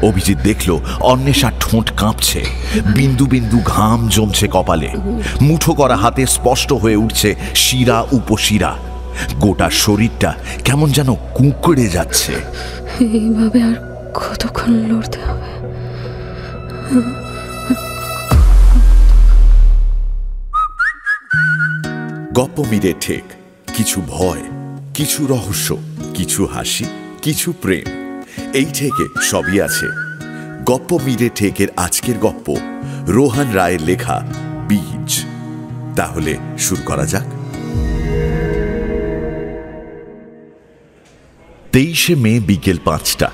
অভিজিৎ দেখল অন্বেষার ঠোঁট কাঁপছে, বিন্দু বিন্দু ঘাম জমছে কপালে, মুঠো করা হাতে স্পষ্ট হয়ে উঠছে শিরা উপশিরা, গোটা শরীরটা কেমন যেন কুঁকড়ে যাচ্ছে। এইভাবে আর কতক্ষণ লড়তে হবে? গপ্প মিলে ঠেক, কিছু ভয়, কিছু রহস্য, কিছু হাসি, কিছু প্রেম, এই ঠেকে সবই আছে। গপ্প মিলে ঠেকের আজকের গপ্প রোহান রায়ের লেখা বীজ। তাহলে শুরু করা যাক। 23শে মে বিকেল 5টা।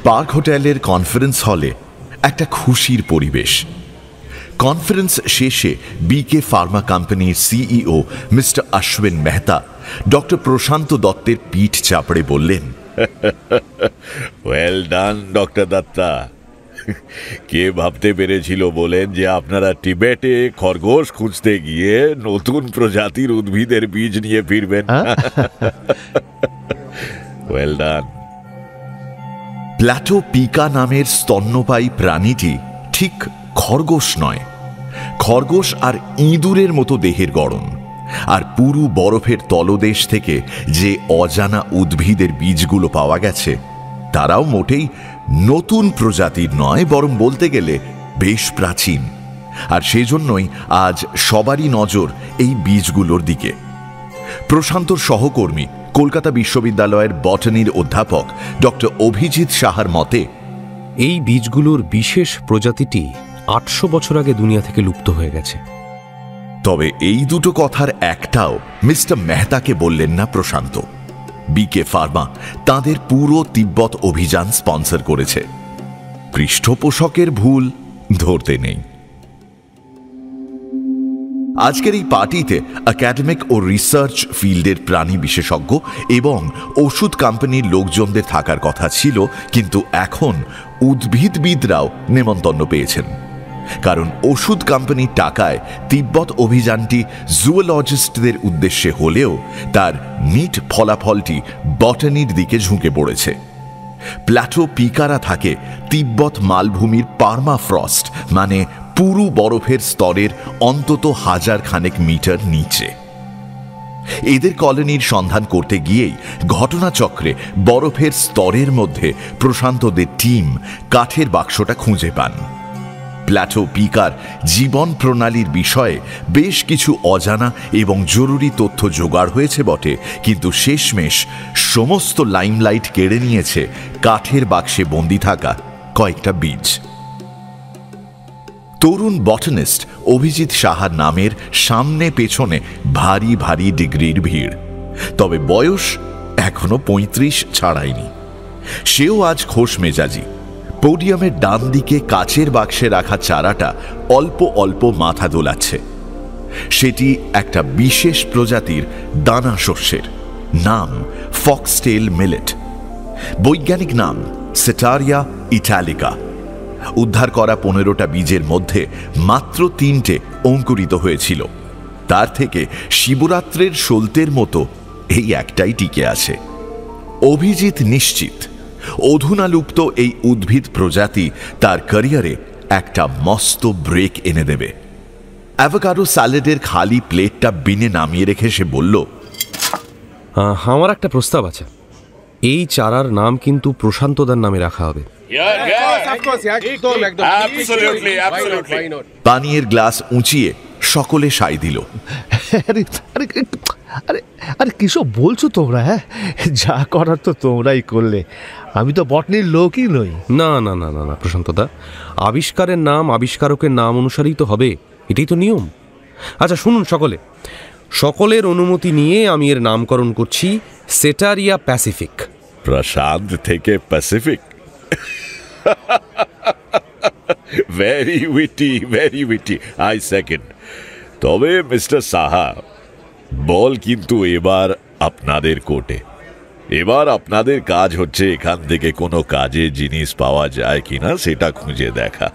পার্ক হোটেলের কনফারেন্স হলে একটা খুশির পরিবেশ। কনফারেন্স শেষে বিকে ফার্মা কোম্পানির CEO mister Ashwin Mehta doctor Prashanta দত্তের পিঠ চাপড়ে বললেন, ওয়েল ডান ডক্টর দত্তা। কে ভাবতে পেরেছিল বলেন যে আপনারা টিবেটে খরগোশ খুঁজতে গিয়ে নতুন প্রজাতির উদ্ভিদের বীজ নিয়ে ফিরবেন? Well done. প্ল্যাটো পিকা নামের স্তন্যপায়ী প্রাণীটি ঠিক খরগোশ নয়। খরগোশ আর ইঁদুরের মতো দেহের গড়ন, আর পুরু বরফের তলদেশ থেকে যে অজানা উদ্ভিদের বীজগুলো পাওয়া গেছে তারাও মোটেই নতুন প্রজাতির নয়, বরং বলতে গেলে বেশ প্রাচীন। আর সেজন্যই আজ সবারই নজর এই বীজগুলোর দিকে। প্রশান্তর সহকর্মী কলকাতা বিশ্ববিদ্যালয়ের বটানির অধ্যাপক ডক্টর অভিজিৎ সাহার মতে, এই বীজগুলোর বিশেষ প্রজাতিটি 800 বছর আগে দুনিয়া থেকে লুপ্ত হয়ে গেছে। তবে এই দুটো কথার একটাও মিস্টার মেহতাকে বললেন না প্রশান্ত। বিকে ফার্মা তাদের পুরো তিব্বত অভিযান স্পন্সর করেছে। পৃষ্ঠপোষকের ভুল ধরতে নেই। আজকের এই পার্টিতে একাডেমিক ও রিসার্চ ফিল্ডের প্রাণী বিশেষজ্ঞ এবং ওষুধ কোম্পানির লোকজনদের থাকার কথা ছিল, কিন্তু এখন উদ্ভিদবিদরাও নেমন্তন্ন পেয়েছেন। কারণ ওষুধ কোম্পানির টাকায় তিব্বত অভিযানটি জুওলজিস্টদের উদ্দেশ্যে হলেও তার নিট ফলাফলটি বটানির দিকে ঝুঁকে পড়েছে। প্ল্যাটো পিকারা থাকে তিব্বত মালভূমির পার্মাফ্রস্ট মানে পুরু বরফের স্তরের অন্তত 1000 খানেক মিটার নিচে। এদের কলোনির সন্ধান করতে গিয়েই ঘটনাচক্রে বরফের স্তরের মধ্যে প্রশান্তদের টিম কাঠের বাক্সটা খুঁজে পান। প্ল্যাটো পিকার জীবন প্রণালীর বিষয়ে বেশ কিছু অজানা এবং জরুরি তথ্য জোগাড় হয়েছে বটে, কিন্তু শেষমেশ সমস্ত লাইমলাইট কেড়ে নিয়েছে কাঠের বাক্সে বন্দি থাকা কয়েকটা বীজ। তরুণ বটানিস্ট অভিজিৎ সাহার নামের সামনে পেছনে ভারী ভারী ডিগ্রির ভিড়, তবে বয়স এখনো 35 ছাড়ায়নি। সেও আজ খোশ মেজাজি। পোডিয়ামের ডান দিকে কাচের বাক্সে রাখা চারাটা অল্প অল্প মাথা দোলাচ্ছে। সেটি একটা বিশেষ প্রজাতির দানা শস্যের, নাম ফক্সটেল মিলেট। বৈজ্ঞানিক নাম সেটারিয়া ইটালিকা। উদ্ধার করা 15টা বীজের মধ্যে মাত্র 3টে অঙ্কুরিত হয়েছিল। তার থেকে শিবরাত্রের সলতের মতো এই একটাই টিকে আছে। অভিজিৎ নিশ্চিত অধুনালুপ্ত এই উদ্ভিদ প্রজাতি তার ক্যারিয়ারে একটা মস্ত ব্রেক এনে দেবে। অ্যাভোকাডো স্যালাডের খালি প্লেটটা বিনে নামিয়ে রেখে সে বলল, আমার একটা প্রস্তাব আছে। এই চারার নাম কিন্তু প্রশান্তদার নামে রাখা হবে। পানীয়ের গ্লাস উঁচিয়ে সকলে সাই দিল। আরে কিসব বলছো তোমরা? হ্যাঁ, যা করার তো তোমরাই করলে, আমি তো বটনির লোকই নই। না না না না না প্রশান্তদা, আবিষ্কারের নাম আবিষ্কারকের নাম অনুসারেই তো হবে, এটাই তো নিয়ম। আচ্ছা শুনুন, সকলের অনুমতি নিয়ে আমি এর নামকরণ করছি সেটারিয়া প্যাসিফিক। প্রশান্ত থেকে Pacific? Very witty, I second. তবে মিস্টার সাহা, বল কিন্তু এবার আপনাদের কোর্টে। এবার আপনাদের কাজ হচ্ছে এখান থেকে কোনো কাজে জিনিস পাওয়া যায় কিনা সেটা খুঁজে দেখা।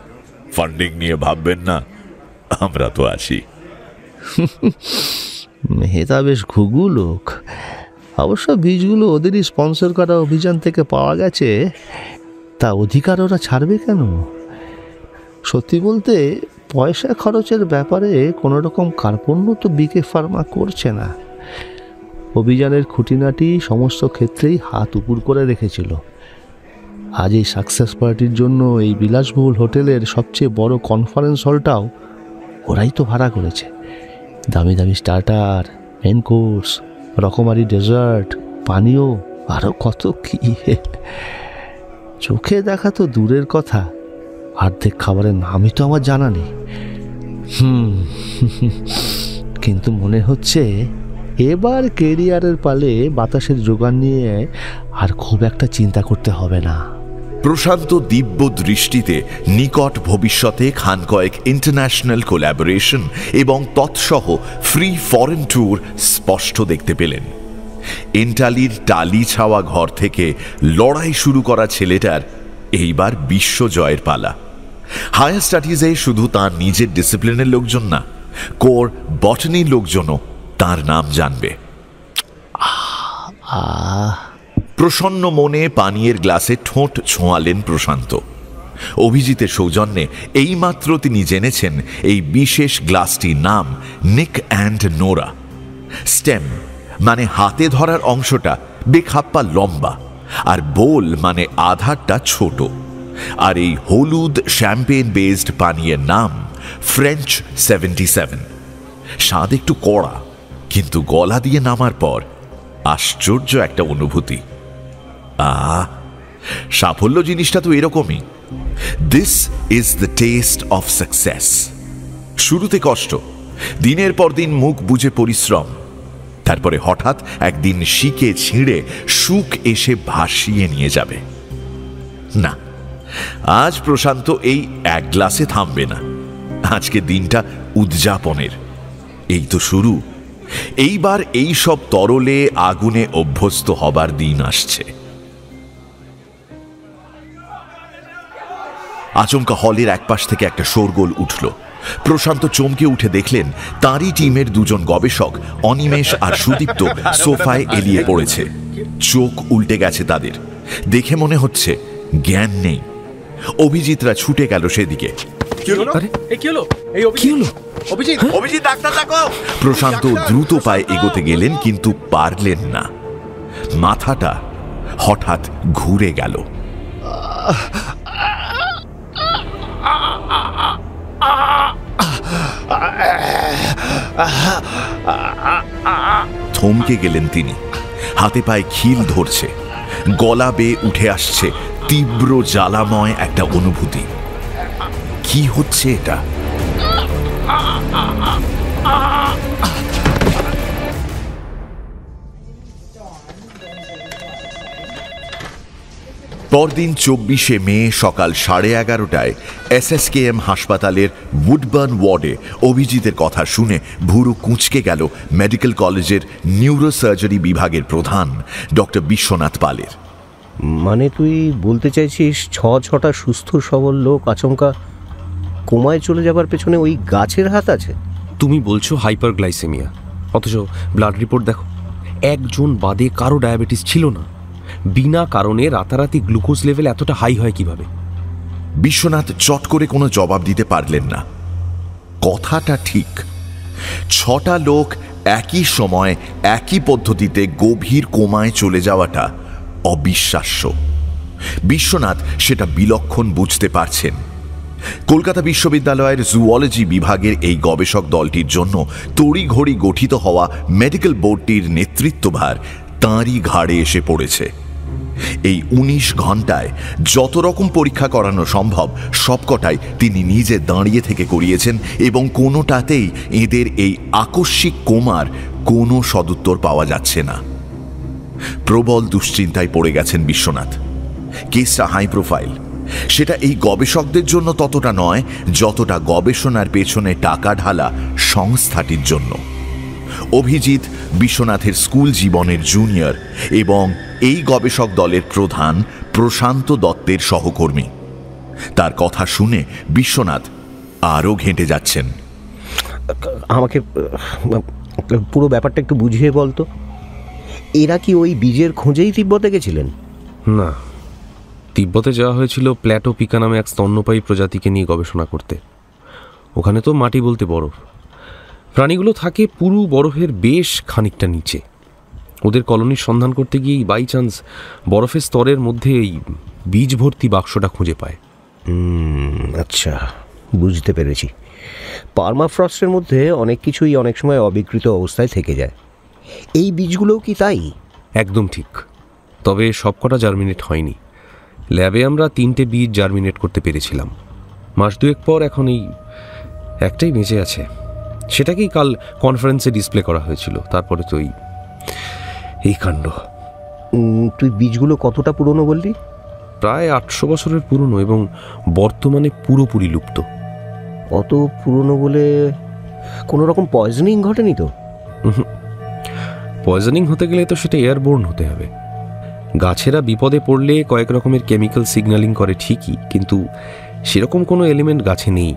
ফান্ডিং নিয়ে ভাববেন না, আমরা তো আছি। মেহতা বেশ ঘুঘু লোক, অবশ্য বীজগুলো ওদেরই স্পন্সর করা অভিযান থেকে পাওয়া গেছে, তা অধিকার ওরা ছাড়বে কেন? সত্যি বলতে পয়সা খরচের ব্যাপারে কোনো রকম কার্পণ্য তো বিকে ফার্মা করছে না। অভিযানের খুঁটিনাটি সমস্ত ক্ষেত্রেই হাত উপর করে রেখেছিল। আজ এই সাকসেস পার্টির জন্য এই বিলাসবহুল হোটেলের সবচেয়ে বড় কনফারেন্স হলটাও ওরাই তো ভাড়া করেছে। দামি দামি স্টার্টার, মেন কোর্স, রকমারি ডেজার্ট, পানীয়, আরও কত কি। চোখে দেখা তো দূরের কথা, অর্ধেক খাবারের নামই তো আমার জানা নেই। কিন্তু মনে হচ্ছে এবার কেরিয়ারের পালে বাতাসের যোগান নিয়ে আর খুব একটা চিন্তা করতে হবে না। প্রশান্ত দিব্য দৃষ্টিতে নিকট ভবিষ্যতে খান কয়েক ইন্টারন্যাশনাল কোল্যাবোরেশন এবং তৎসহ ফ্রি ফরেন ট্যুর স্পষ্ট দেখতে পেলেন। এন্টালির টালি ছাওয়া ঘর থেকে লড়াই শুরু করা ছেলেটার এইবার বিশ্ব জয়ের পালা। হায়ার স্টাডিজে শুধু তার নিজের ডিসিপ্লিনের লোকজন না, কোর বটানির লোকজনও তার নাম জানবে। প্রসন্ন মনে পানীয়ের গ্লাসে ঠোঁট ছোঁয়ালেন প্রশান্ত। অভিজিতের সৌজন্যে এইমাত্র তিনি জেনেছেন এই বিশেষ গ্লাসটির নাম নিক অ্যান্ড নোরা। স্টেম মানে হাতে ধরার অংশটা বেখাপ্পা লম্বা, আর বোল মানে আধারটা ছোট। আর এই হলুদ শ্যাম্পেন বেসড পানীয়ের নাম ফ্রেঞ্চ 77। স্বাদ একটু কড়া, কিন্তু গলা দিয়ে নামার পর আশ্চর্য একটা অনুভূতি। সাফল্য জিনিসটা তো এরকমই। This is the test of success. শুরুতে কষ্ট, দিনের পর দিন মুখ বুজে পরিশ্রম, তারপরে হঠাৎ একদিন শিকে ছিঁড়ে সুখ এসে ভাসিয়ে নিয়ে যাবে। না, আজ প্রশান্ত এই এক গ্লাসে থামবে না। আজকে দিনটা উদযাপনের। এই তো শুরু। এইবার এই সব তরলে আগুনে অভ্যস্ত হবার দিন আসছে। আচমকা হলের একপাশ থেকে একটা শোরগোল উঠল। প্রশান্ত চমকে উঠে দেখলেন তাঁরই টিমের দুজন গবেষক অনিমেষ আর সুদীপ্ত সোফায় এলিয়ে পড়েছে। চোখ উল্টে গেছে তাদের। দেখে মনে হচ্ছে জ্ঞান নেই। অভিজিৎরা ছুটে গেল সেদিকে। প্রশান্ত দ্রুত পায়ে এগোতে গেলেন, কিন্তু পারলেন না। মাথাটা হঠাৎ ঘুরে গেল। থমকে গেলেন তিনি। হাতে পায়ে খিল ধরছে, গলা বেয়ে উঠে আসছে তীব্র জ্বালাময় একটা অনুভূতি। কি হচ্ছে এটা? পরদিন 24শে মে সকাল 11:30টায় SSKM হাসপাতালের উডবার্ন ওয়ার্ডে অভিজিতের কথা শুনে ভুরু কুঁচকে গেল মেডিকেল কলেজের নিউরোসার্জারি বিভাগের প্রধান ডক্টর বিশ্বনাথ পালের। মানে তুই বলতে চাইছিস 6টা সুস্থ সবল লোক আচমকা কোমায় চলে যাবার পেছনে ওই গাছের হাত আছে? তুমি বলছো হাইপারগ্লাইসেমিয়া, অথচ ব্লাড রিপোর্ট দেখো, একজন বাদে কারো ডায়াবেটিস ছিল না। বিনা কারণে রাতারাতি গ্লুকোজ লেভেল এতটা হাই হয় কিভাবে? বিশ্বনাথ চট করে কোনো জবাব দিতে পারলেন না। কথাটা ঠিক। 6টা লোক একই সময় একই পদ্ধতিতে গভীর কোমায় চলে যাওয়াটা অবিশ্বাস্য। বিশ্বনাথ সেটা বিলক্ষণ বুঝতে পারছেন। কলকাতা বিশ্ববিদ্যালয়ের জুওলজি বিভাগের এই গবেষক দলটির জন্য তড়িঘড়ি গঠিত হওয়া মেডিকেল বোর্ডটির নেতৃত্বভার তাঁরই ঘাড়ে এসে পড়েছে। এই 19 ঘন্টায় যত রকম পরীক্ষা করানো সম্ভব সবকটাই তিনি নিজে দাঁড়িয়ে থেকে করিয়েছেন, এবং কোনোটাতেই এদের এই আকস্মিক কোমার কোনো সদুত্তর পাওয়া যাচ্ছে না। প্রবল দুশ্চিন্তায় পড়ে গেছেন বিশ্বনাথ। কেসটা হাই প্রোফাইল। সেটা এই গবেষকদের জন্য ততটা নয় যতটা গবেষণার পেছনে টাকা ঢালা সংস্থাটির জন্য। অভিজিৎ বিশ্বনাথের স্কুল জীবনের জুনিয়র এবং এই গবেষক দলের প্রধান প্রশান্ত দত্তের সহকর্মী। তার কথা শুনে বিশ্বনাথ আরও ঘেঁটে যাচ্ছেন। আমাকে পুরো ব্যাপারটা একটু বুঝিয়ে বলতো। এরা কি ওই বীজের খোঁজেই তিব্বতে গেছিলেন? না, তিব্বতে যাওয়া হয়েছিল প্ল্যাটো পিকা নামে এক স্তন্যপায়ী প্রজাতিকে নিয়ে গবেষণা করতে। ওখানে তো মাটি বলতে বরফ, প্রাণীগুলো থাকে পুরো বরফের বেশ খানিকটা নিচে। ওদের কলোনির সন্ধান করতে গিয়েই বাই চান্স বরফের স্তরের মধ্যে এই বীজ ভর্তি বাক্সটা খুঁজে পায়। আচ্ছা, বুঝতে পেরেছি। পার্মাফ্রস্টের মধ্যে অনেক কিছুই অনেক সময় অবিকৃত অবস্থায় থেকে যায়। এই বীজগুলোও কি তাই? একদম ঠিক, তবে সবকটা জার্মিনেট হয়নি। ল্যাবে আমরা 3টে বীজ জার্মিনেট করতে পেরেছিলাম। মাস দুয়েক পর এখন এই একটাই বেঁচে আছে, সেটাকেই কাল কনফারেন্সে ডিসপ্লে করা হয়েছিল। তারপরে তো এই কাণ্ড। তুই বীজগুলো কতটা পুরনো বললি? প্রায় 800 বছরের পুরনো এবং বর্তমানে পুরোপুরি লুপ্ত। অত পুরনো বলে কোনো রকম পয়জনিং ঘটেনি তো? পয়জনিং হতে গেলে তো সেটা এয়ারবোর্ন হতে হবে। গাছেরা বিপদে পড়লে কয়েক রকমের কেমিক্যাল সিগন্যালিং করে ঠিকই, কিন্তু সেরকম কোনো এলিমেন্ট গাছে নেই।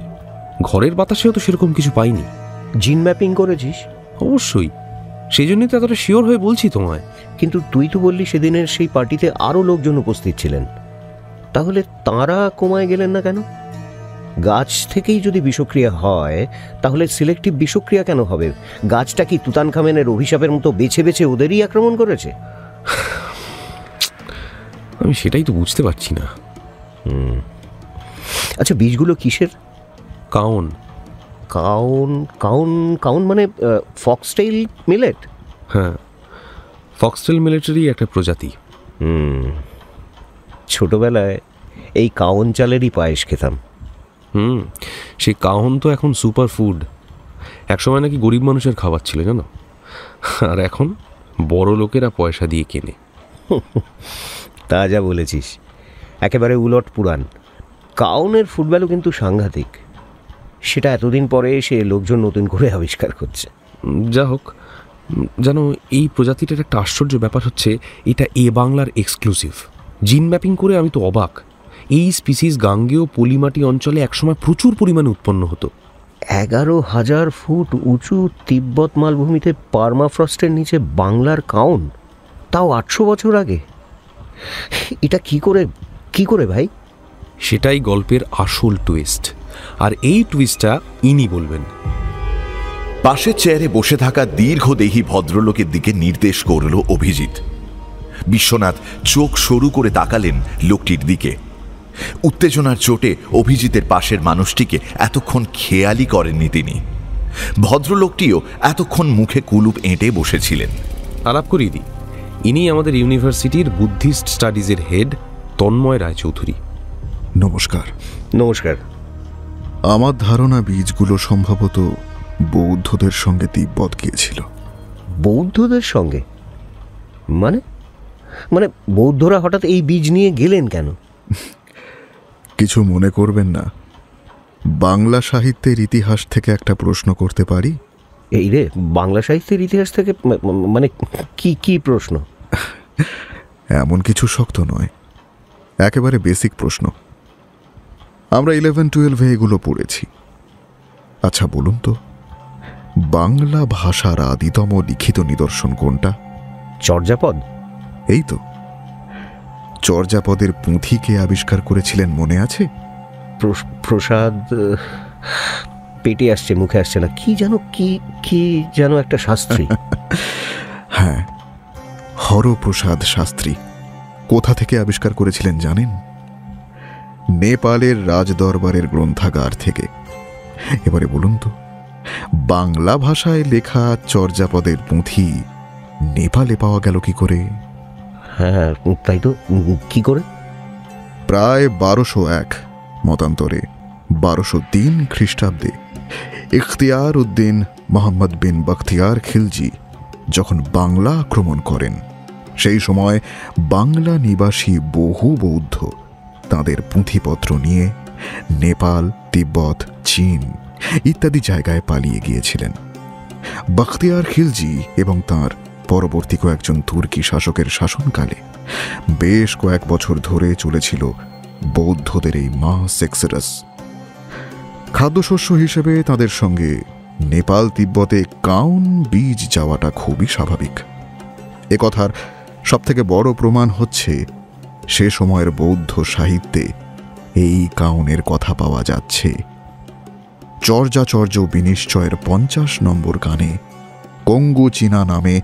ঘরের বাতাসেও তো সেরকম কিছু পাইনি। জিন ম্যাপিং করেছিস? অবশ্যই, সেই জন্যই তো এতটা শিওর হয়ে বলছি তোমায়। কিন্তু তুই তো বললি সেদিনের সেই পার্টিতে আরও লোকজন উপস্থিত ছিলেন, তাহলে তাঁরা কোমায় গেলেন না কেন? গাছ থেকেই যদি বিষক্রিয়া হয় তাহলে সিলেক্টিভ বিষক্রিয়া কেন হবে? গাছটা কি তুতানখামেনের অভিশাপের মতো বেছে বেছে ওদেরই আক্রমণ করেছে? আমি সেটাই তো বুঝতে পারছি না। আচ্ছা, বীজগুলো কিসের? কাউন। কাউন? কাউন? কাউন মানে ফক্সটেইল মিলেট? হ্যাঁ, ফক্সটেল মিলেটেরই একটা প্রজাতি। ছোটবেলায় এই কাউন চালেরই পায়েস খেতাম। সেই কাউন তো এখন সুপার ফুড। একসময় নাকি গরিব মানুষের খাবার ছিল, জানো, আর এখন বড় লোকেরা পয়সা দিয়ে কেনে। তা যা বলেছিস, একেবারে উলট পুরাণ। কাউনের ফুড ভ্যালু কিন্তু সাংঘাতিক। সেটা এতদিন পরে এসে লোকজন নতুন করে আবিষ্কার করছে। যা হোক, জানো, এই প্রজাতিটার একটা আশ্চর্য ব্যাপার হচ্ছে এটা বাংলার এক্সক্লুসিভ। জিন ম্যাপিং করে আমি তো অবাক। এই স্পিসিস গাঙ্গেয় পলিমাটি অঞ্চলে একসময় প্রচুর পরিমাণে উৎপন্ন হতো। 11,000 ফুট উঁচু তিব্বত মালভূমিতে পার্মাফ্রস্টের নিচে বাংলার কাউন, তাও 800 বছর আগে। এটা কি করে ভাই? সেটাই গল্পের আসল টুইস্ট, আর এই টুইস্টটা ইনি বলবেন। পাশের চেয়ারে বসে থাকা দীর্ঘদেহী ভদ্রলোকের দিকে নির্দেশ করল অভিজিৎ। বিশ্বনাথ চোখ সরু করে তাকালেন লোকটির দিকে। উত্তেজনার চোটে অভিজিতের পাশের মানুষটিকে এতক্ষণ খেয়ালই করেননি তিনি। ভদ্রলোকটিও এতক্ষণ মুখে কুলুপ এঁটে বসেছিলেন। আলাপ করিয়ে দিই, ইনি আমাদের ইউনিভার্সিটির বুদ্ধিস্ট স্টাডিজের হেড তন্ময় রায়চৌধুরী। নমস্কার। নমস্কার। আমার ধারণা বীজগুলো সম্ভবত বৌদ্ধদের সঙ্গে তিব্বত গিয়েছিল। বৌদ্ধদের সঙ্গে? মানে মানে বৌদ্ধরা হঠাৎ এই বীজ নিয়ে গেলেন কেন? কিছু মনে করবেন না, বাংলা সাহিত্যের ইতিহাস থেকে একটা প্রশ্ন করতে পারি? এই রে, বাংলা সাহিত্যের ইতিহাস থেকে? মানে কি প্রশ্ন? এমন কিছু শক্ত নয়, একেবারে বেসিক প্রশ্ন। আমরা 11-12 এগুলো পড়েছি। আচ্ছা বলুন তো, বাংলা ভাষার আদিতম লিখিত নিদর্শন কোনটা? চর্যাপদ। এই তো, চর্যাপদের পুঁথি কে আবিষ্কার করেছিলেন মনে আছে? প্রসাদ। পেটে আসছে, মুখে আসছে না। কি যেন একটা শাস্ত্রী। হ্যাঁ, হরপ্রসাদ শাস্ত্রী। কোথা থেকে আবিষ্কার করেছিলেন জানেন? নেপালের রাজদরবারের গ্রন্থাগার থেকে। এবারে বলুন তো, বাংলা ভাষায় লেখা চর্যাপদের পুঁথি নেপালে পাওয়া গেল কি করে? হ্যাঁ, তাই তো। কি করে? প্রায় 1201 মতান্তরে 1203 খ্রিস্টাব্দে ইখতিয়ার উদ্দিন মোহাম্মদ বিন বখতিয়ার খিলজি যখন বাংলা আক্রমণ করেন, সেই সময় বাংলা নিবাসী বহু বৌদ্ধ তাদের পুঁথিপত্র নিয়ে নেপাল, তিব্বত, চীন ইত্যাদি জায়গায় পালিয়ে গিয়েছিলেন। বখতিয়ার খিলজি এবং তাঁর পরবর্তী কয়েকজন তুর্কি শাসকের শাসনকালে বেশ কয়েক বছর ধরে চলেছিল বৌদ্ধদের এই মাস এক্সোডাস। খাদ্যশস্য হিসেবে তাদের সঙ্গে নেপাল, তিব্বতে কাউন বীজ যাওয়াটা খুবই স্বাভাবিক। একথার সবথেকে বড় প্রমাণ হচ্ছে সে সময়ের বৌদ্ধ সাহিত্যে এই কাউনের কথা পাওয়া যাচ্ছে। চর্যাচর্য বিনিশ্চয়ের 50 নম্বর গানে কঙ্গু চীনা নামে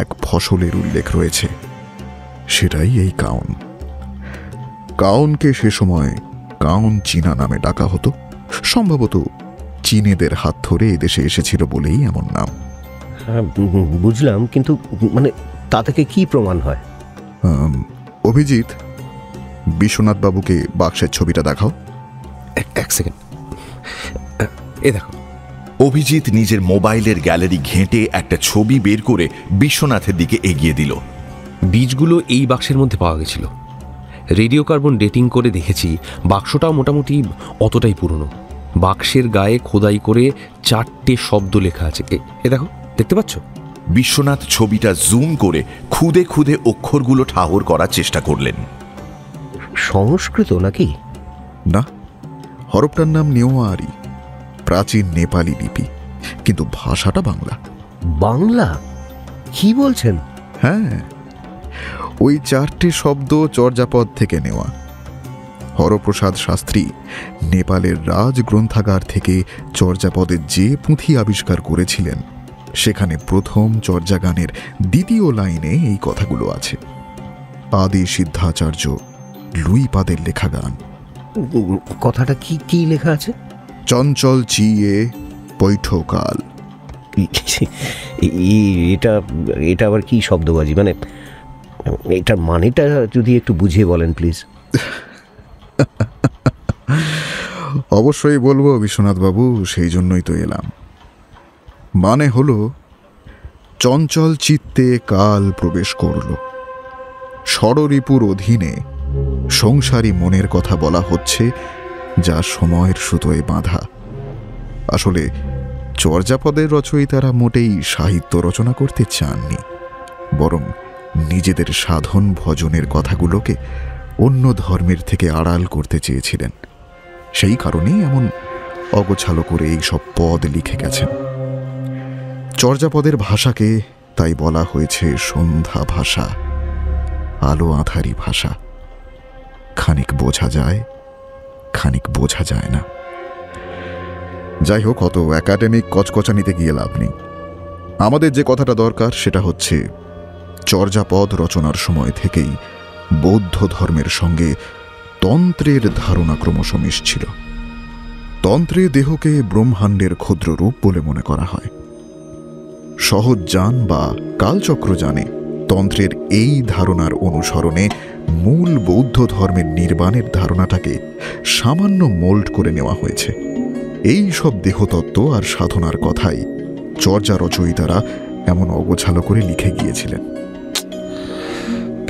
এক ফসলের উল্লেখ রয়েছে, সেটাই এই কাউন। কাউনকে সে সময় কাউন চীনা নামে ডাকা হতো, সম্ভবত চীনেদের হাত ধরে এদেশে এসেছিল বলেই এমন নাম। হ্যাঁ, বুঝলাম, কিন্তু মানে তা থেকে কি প্রমাণ হয়? অভিজিৎ, বিশ্বনাথ বাবুকে বাক্সের ছবিটা দেখাও। এক সেকেন্ড, এ দেখো। অভিজিৎ নিজের মোবাইলের গ্যালারি ঘেঁটে একটা ছবি বের করে বিশ্বনাথের দিকে এগিয়ে দিল। বীজগুলো এই বাক্সের মধ্যে পাওয়া গেছিল। রেডিও কার্বন ডেটিং করে দেখেছি, বাক্সটাও মোটামুটি অতটাই পুরনো। বাক্সের গায়ে খোদাই করে 4টে শব্দ লেখা আছে। এ দেখো, দেখতে পাচ্ছ? বিশ্বনাথ ছবিটা জুম করে খুদে খুদে অক্ষরগুলো ঠাহর করার চেষ্টা করলেন। সংস্কৃত নাকি? না, হরফটার নাম নেওয়ারি, প্রাচীন নেপালি লিপি, কিন্তু ভাষাটা বাংলা। বাংলা? কি বলছেন? হ্যাঁ, ওই 4টে শব্দ চর্যাপদ থেকে নেওয়া। হরপ্রসাদ শাস্ত্রী নেপালের রাজ গ্রন্থাগার থেকে চর্যাপদের যে পুঁথি আবিষ্কার করেছিলেন, সেখানে প্রথম চর্যাগানের 2য় লাইনে এই কথাগুলো আছে। আদি সিদ্ধাচার্য লুইপাদের লেখা গান। কথাটা কি কি লেখা আছে? চঞ্চল চিয়ে বৈঠকাল। এটা এটা আবার কি শব্দবাজি? মানে এটার মানেটা যদি একটু বুঝিয়ে বলেন প্লিজ। অবশ্যই বলবো বিশ্বনাথ বাবু, সেই জন্যই তো এলাম। মানে হলো, চঞ্চল চিত্তে কাল প্রবেশ করল, ষড়রিপুর অধীনে সংসারী মনের কথা বলা হচ্ছে, যা সময়ের সুতোয় বাঁধা। আসলে চর্যাপদের রচয়িতারা মোটেই সাহিত্য রচনা করতে চাননি, বরং নিজেদের সাধন ভজনের কথাগুলোকে অন্য ধর্মের থেকে আড়াল করতে চেয়েছিলেন। সেই কারণেই এমন অগোছালো করে এই সব পদ লিখে গেছেন। চর্যাপদের ভাষাকে তাই বলা হয়েছে সন্ধ্যা ভাষা, আলো আঁধারি ভাষা। খানিক বোঝা যায়, খানিক বোঝা যায় না। যাই হোক, অত একাডেমিক কচকচানিতে গিয়ে লাভ নেই। আমাদের যে কথাটা দরকার সেটা হচ্ছে, চর্যাপদ রচনার সময় থেকেই বৌদ্ধ ধর্মের সঙ্গে তন্ত্রের ধারণা ক্রমশ মিশছিল। তন্ত্রে দেহকে ব্রহ্মাণ্ডের ক্ষুদ্র রূপ বলে মনে করা হয়। সহজ যান বা কালচক্র যানে তন্ত্রের এই ধারণার অনুসরণে মূল বৌদ্ধ ধর্মের নির্বাণের ধারণাটাকে সামান্য মোল্ড করে নেওয়া হয়েছে। এই সব দেহতত্ত্ব আর সাধনার কথাই চর্যা রচয়িতারা এমন অগোছালো করে লিখে গিয়েছিলেন।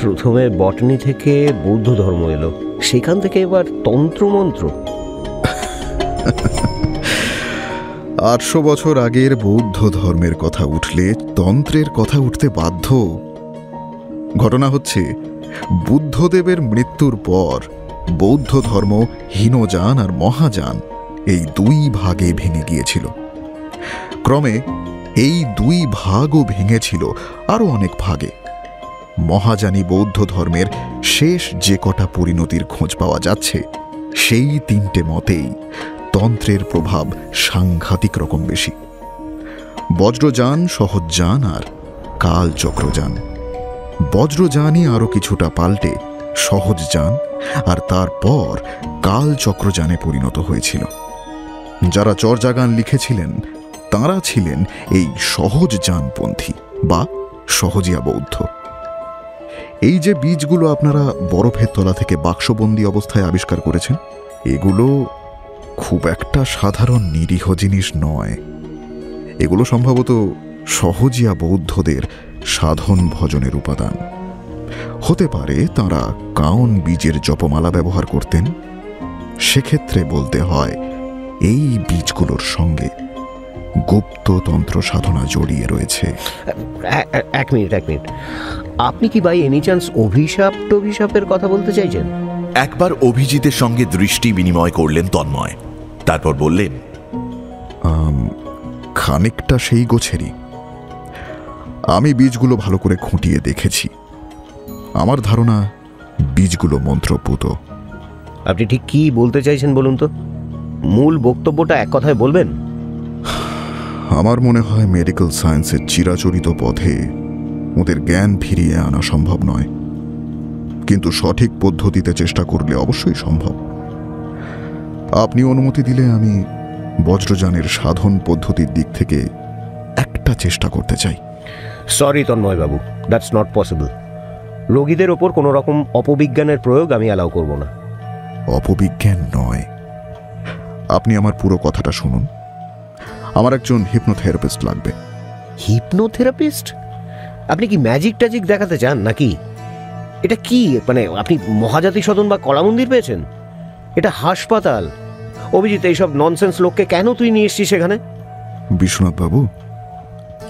প্রথমে বটনি থেকে বৌদ্ধ ধর্ম এলো, সেখান থেকে এবার তন্ত্রমন্ত্র। 800 বছর আগের বৌদ্ধ ধর্মের কথা উঠলে তন্ত্রের কথা উঠতে বাধ্য। ঘটনা হচ্ছে, বুদ্ধদেবের মৃত্যুর পর বৌদ্ধ ধর্ম হীনযান আর মহাযান এই 2 ভাগে ভেঙে গিয়েছিল। ক্রমে এই 2 ভাগও ভেঙেছিল আরো অনেক ভাগে। মহাযানী বৌদ্ধ ধর্মের শেষ যে কটা পরিণতির খোঁজ পাওয়া যাচ্ছে, সেই 3টে মতেই তন্ত্রের প্রভাব সাংঘাতিক রকম বেশি। বজ্রযান, সহজযান আর কালচক্রযান। বজ্রযানই আরো কিছুটা পাল্টে সহজযান আর তারপর কালচক্রযানে পরিণত হয়েছিল। যারা চর্যাগান লিখেছিলেন তাঁরা ছিলেন এই সহজযানপন্থী বা সহজিয়া বৌদ্ধ। এই যে বীজগুলো আপনারা বরফের তলা থেকে বাক্সবন্দি অবস্থায় আবিষ্কার করেছেন, এগুলো খুব একটা সাধারণ নিরীহ জিনিস নয়। এগুলো সম্ভবত সহজিয়া বৌদ্ধদের সাধন ভজনের উপাদান। হতে পারে তাঁরা কাউন বীজের জপমালা ব্যবহার করতেন। সেক্ষেত্রে বলতে হয়, এই বীজগুলোর সঙ্গে গুপ্ত তন্ত্র সাধনা জড়িয়ে রয়েছে। এক মিনিট, আপনি কি বাই এনি চান্স অভিশাপের কথা বলতে চাইছেন? একবার অভিজিতের সঙ্গে দৃষ্টি বিনিময় করলেন তন্ময়, তারপর বললেন, খানিকটা সেই গোছেরই। আমি বীজগুলো ভালো করে খুঁটিয়ে দেখেছি। আমার ধারণা বীজগুলো মন্ত্রপুত। আপনি ঠিক কি বলতে চাইছেন বলুন তো? মূল বক্তব্যটা এক কথায় বলবেন। আমার মনে হয় মেডিকেল সায়েন্সের চিরাচরিত পথে ওদের জ্ঞান ফিরিয়ে আনা সম্ভব নয়, কিন্তু সঠিক পদ্ধতিতে চেষ্টা করলে অবশ্যই সম্ভব। আপনি অনুমতি দিলে আমি বজ্রযানের সাধন পদ্ধতির দিক থেকে একটা চেষ্টা করতে চাই। Sorry Tanmoy Babu, that's not possible. রোগীদের ওপর কোনো রকম অপবিজ্ঞানের প্রয়োগ আমি অ্যালাউ করব না। অপবিজ্ঞান নয়, আপনি আমার পুরো কথাটা শুনুন। আমার একজন হিপনোথেরাপিস্ট লাগবে। হিপনোথেরাপিস্ট? আপনি কি ম্যাজিক ট্যাজিক দেখাতে চান নাকি? এটা কি মানে আপনি মহাজাতি সদন বা কলা মন্দির পেয়েছেন? এটা হাসপাতাল। অভিজিৎ, এইসব ননসেন্স লোককে কেন তুই নিয়ে এসছিস সেখানে? বিশ্বনাথ বাবু,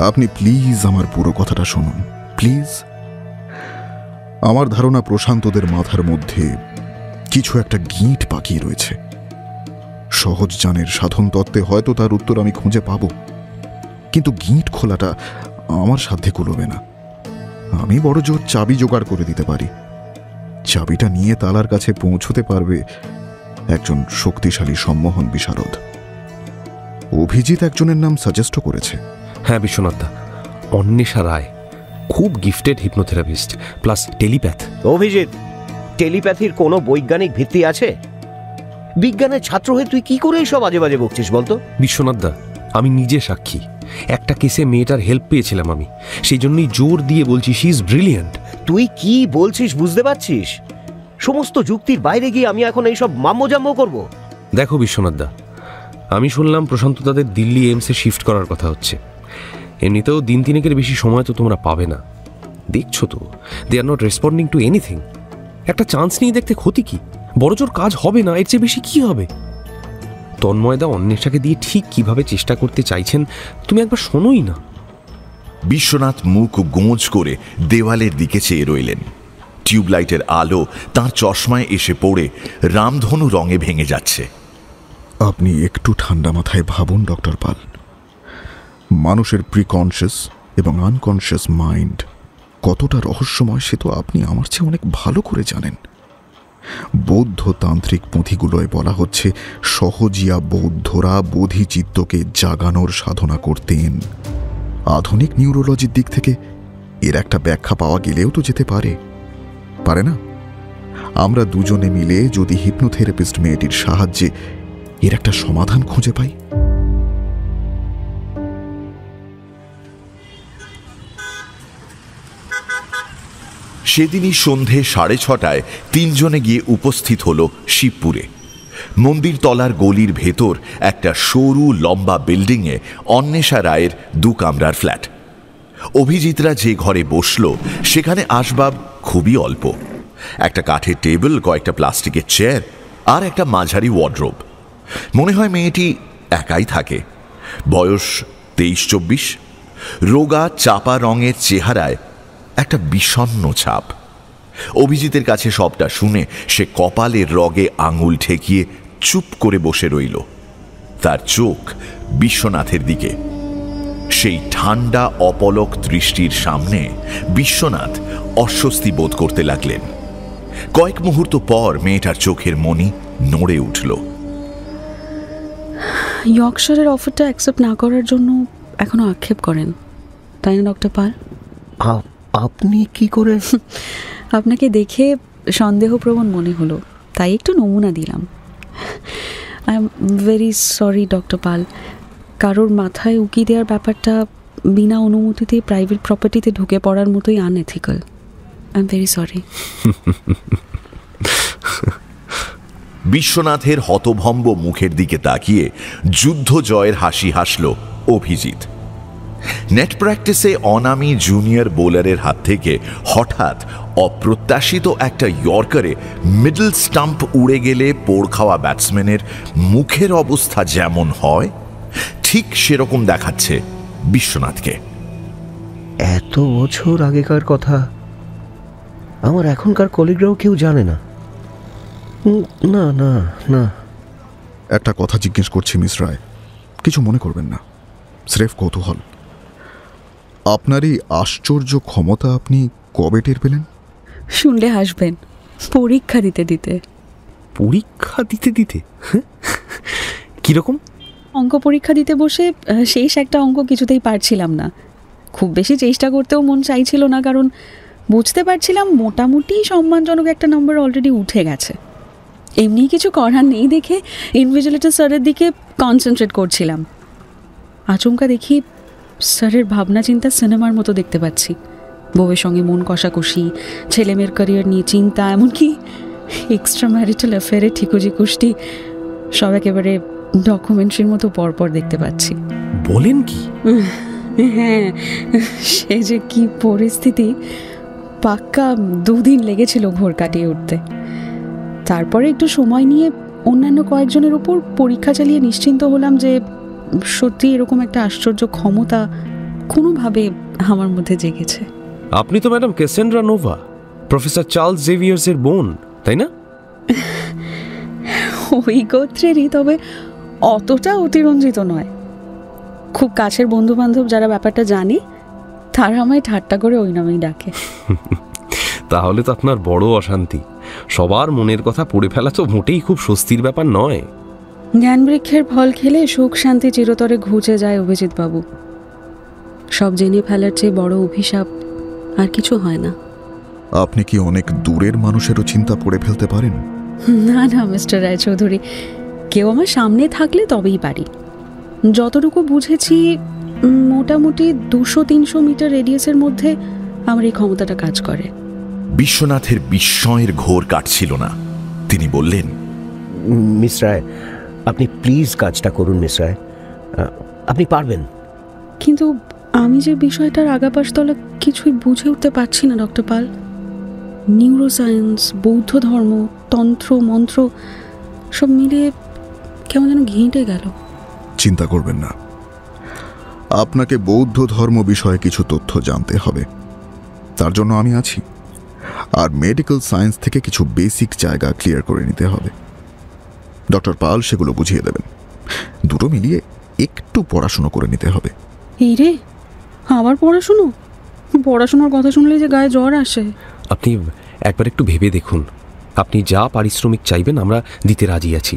আপনি প্লিজ আমার পুরো কথাটা শুনুন, প্লিজ। আমার ধারণা প্রশান্তদের মাথার মধ্যে কিছু একটা গিঁট পাকিয়ে রয়েছে। সহজ জ্ঞানের সাধন তত্ত্বে হয়তো তার উত্তর আমি খুঁজে পাব, কিন্তু গিঁট খোলাটা আমার সাধ্যে কুলোবে না। আমি বড় জোর চাবি জোগাড় করে দিতে পারি। চাবিটা নিয়ে তালার কাছে পৌঁছতে পারবে একজন শক্তিশালী সম্মোহন বিশারদ। অভিজিৎ একজনের নাম সাজেস্টও করেছে। হ্যাঁ বিশ্বনাথদা, অন্বেষা রায় খুব গিফটেড হিপনোথেরাপিস্ট প্লাস টেলিপ্যাথ। অভিজিৎ, টেলিপ্যাথির কোনো বৈজ্ঞানিক ভিত্তি আছে? বিজ্ঞানের ছাত্র হয়ে তুই কি করে এইসব আজে বাজে বকছিস বলতো? বিশ্বনাথদা, আমি নিজে সাক্ষী। একটা কেসে মেয়েটার হেল্প পেয়েছিলাম আমি, সেই জন্যই জোর দিয়ে বলছি শি ইজ ব্রিলিয়েন্ট। তুই কি বলছিস বুঝতে পারছিস? সমস্ত যুক্তির বাইরে গিয়ে আমি এখন এইসব মাম্মজাম্ম করব? দেখো বিশ্বনাথদা, আমি শুনলাম প্রশান্ত তাদের দিল্লি এইমসে শিফট করার কথা হচ্ছে। এমনিতেও দিন তিনেকের বেশি সময় তো তোমরা পাবে না। দেখছো তো, they are not responding to anything. একটা চান্স নিয়ে দেখতে ক্ষতি কি? বড়জোর কাজ হবে না, এর চেয়ে বেশি কি হবে? তন্ময়দা অন্বেষাকে দিয়ে ঠিক কিভাবে চেষ্টা করতে চাইছেন তুমি একবার শোনোই না। বিশ্বনাথ মুখ গোঁজ করে দেওয়ালের দিকে চেয়ে রইলেন। টিউবলাইটের আলো তার চশমায় এসে পড়ে রামধনু রঙে ভেঙে যাচ্ছে। আপনি একটু ঠান্ডা মাথায় ভাবুন ডক্টর পাল। মানুষের প্রিকনশিয়াস এবং আনকনশিয়াস মাইন্ড কতটা রহস্যময় সে তো আপনি আমার চেয়ে অনেক ভালো করে জানেন। বৌদ্ধ তান্ত্রিক পুঁথিগুলোয় বলা হচ্ছে সহজিয়া বৌদ্ধরা বোধিচিত্তকে জাগানোর সাধনা করতেন। আধুনিক নিউরোলজির দিক থেকে এর একটা ব্যাখ্যা পাওয়া গেলেও তো যেতে পারে, পারে না? আমরা দুজনে মিলে যদি হিপনোথেরাপিস্ট মেয়েটির সাহায্যে এর একটা সমাধান খুঁজে পাই। সেদিনই সন্ধে 6:30 তিনজনে গিয়ে উপস্থিত হল শিবপুরে। মন্দির তলার গলির ভেতর একটা সরু লম্বা বিল্ডিংয়ে অন্বেষা রায়ের 2 কামরার ফ্ল্যাট। অভিজিৎরা যে ঘরে বসল সেখানে আসবাব খুবই অল্প। একটা কাঠের টেবিল, কয়েকটা প্লাস্টিকের চেয়ার আর একটা মাঝারি ওয়ার্ডরোব। মনে হয় মেয়েটি একাই থাকে। বয়স 23-24। রোগা চাপা রঙের চেহারায় একটা বিষণ্ণ ছাপ। অভিজিতের কাছে সবটা শুনে সে কপালের রগে আঙুল ঠেকিয়ে চুপ করে বসে রইল। তার চোখ বিশ্বনাথের দিকে। সেই ঠান্ডা অপলক দৃষ্টির সামনে বিশ্বনাথ অস্বস্তি বোধ করতে লাগলেন। কয়েক মুহূর্ত পর মেয়েটার চোখের মণি নড়ে উঠল। ইয়র্কশায়ারের অফারটা অ্যাকসেপ্ট না করার জন্য এখনো আক্ষেপ করেন, তাই না ডক্টর পাল? আপনি কি করে? আপনাকে দেখে সন্দেহপ্রবণ মনে হলো, তাই একটু নমুনা দিলাম। I am very sorry doctor Pal. কারোর মাথায় উকি দেওয়ার ব্যাপারটা বিনা অনুমতিতে প্রাইভেট প্রপার্টিতে ঢুকে পড়ার মতোই unethical. I am very sorry. বিশ্বনাথের হতভম্ব মুখের দিকে তাকিয়ে যুদ্ধ জয়ের হাসি হাসল অভিজিৎ। নেট প্র্যাকটিসে অনামী জুনিয়র বোলারের হাত থেকে হঠাৎ অপ্রত্যাশিত একটা ইয়র্কারে মিডল স্টাম্প উড়ে গেলে পোড় খাওয়া ব্যাটসম্যানের মুখের অবস্থা যেমন হয় ঠিক সেরকম দেখাচ্ছে বিশ্বনাথকে। এত বছর আগেকার কথা আমার এখনকার কলিগরাও কেউ জানে না। না না না। একটা কথা জিজ্ঞেস করছি মিস রায়, কিছু মনে করবেন না, স্রেফ কৌতূহল। আপনার এই আশ্চর্য ক্ষমতা আপনি কবে টের পেলেন? শুনলে হাসবেন। পরীক্ষা দিতে দিতে। পরীক্ষা দিতে দিতে? কিরকম? অঙ্ক পরীক্ষা দিতে বসে শেষ একটা অঙ্ক কিছুতেই পারছিলাম না। খুব বেশি চেষ্টা করতেও মন চাইছিল না, কারণ বুঝতে পারছিলাম মোটামুটি সম্মানজনক একটা নম্বর অলরেডি উঠে গেছে। এমনি কিছু করার নেই দেখে ইনভিজিলেটর স্যারের দিকে কনসেন্ট্রেট করছিলাম। আচমকা দেখি স্যারের ভাবনা চিন্তা সিনেমার মতো দেখতে পাচ্ছি। বউয়ের সঙ্গে মন কষাকষি, ছেলেমেয়ের ক্যারিয়ার নিয়ে চিন্তা, এমনকি এক্সট্রা ম্যারিটাল অ্যাফেয়ারের ঠিকুজি কুষ্টি সব একেবারে ডকুমেন্টারির মতো পরপর দেখতে পাচ্ছি। বলেন কি? হ্যাঁ, সে যে কি পরিস্থিতি! পাক্কা 2 দিন লেগেছিল ঘোর কাটিয়ে উঠতে। তারপরে একটু সময় নিয়ে অন্যান্য কয়েকজনের উপর পরীক্ষা চালিয়ে নিশ্চিন্ত হলাম যে সত্যি এরকম একটা আশ্চর্য ক্ষমতা কোনোভাবে আমার মধ্যে জেগেছে। আপনি তো madam Cassandra Nova, professor Charles জেভিয়ার্সের বোন, তাই না? ওই গোত্রেরই, তবে অতটা অতিরঞ্জিত নয়। খুব কাছের বন্ধু বান্ধব যারা ব্যাপারটা জানে তারা আমায় ঠাট্টা করে ওই নামেই ডাকে। তাহলে তো আপনার বড় অশান্তি। সবার মনের কথা পড়ে ফেলা তো মোটেই খুব স্বস্তির ব্যাপার নয়। জ্ঞানবৃক্ষের ফল খেলে সুখ শান্তি চিরতরে ঘুচে যায় অভিজিৎ বাবু। সব জেনে ফেলার চেয়ে বড় অভিশাপ আর কিছু হয় না। আপনি কি অনেক দূরের মানুষেরও চিন্তা পড়ে ফেলতে পারেন? না না মিস্টার রায়চৌধুরী, কেউ আমার সামনে থাকলে তবেই পারি। যতটুকু বুঝেছি মোটামুটি 200-300 মিটার রেডিয়াসের মধ্যে আমার এই ক্ষমতাটা কাজ করে। বিশ্বনাথের বিস্ময়ের ঘোর কাটছিল না। তিনি বললেন, মিস রায়, আপনি প্লিজ কাজটা করুন মিস রায়, আপনি পারবেন। কিন্তু আমি যে বিষয়টার আগাপাশতলা কিছুই বুঝে উঠতে পারছি না ডক্টর পাল। নিউরোসায়েন্স, বৌদ্ধ ধর্ম, তন্ত্র মন্ত্র সব মিলিয়ে কেমন যেন ঘেঁটে গেল। চিন্তা করবেন না, আপনাকে বৌদ্ধ ধর্ম বিষয়ে কিছু তথ্য জানতে হবে। তার জন্য আমি আছি। আর মেডিকেল সায়েন্স থেকে কিছু বেসিক জায়গা ক্লিয়ার করে নিতে হবে। ডক্টর পাল সেগুলো বুঝিয়ে দেবেন। দুটো মিলিয়ে একটু পড়াশুনো করে নিতে হবে। এই রে, আবার পড়াশুনো? পড়াশোনার কথা শুনলে যে গায়ে জ্বর আসে। আপনি একবার একটু ভেবে দেখুন। আপনি যা পারিশ্রমিক চাইবেন আমরা দিতে রাজি আছি।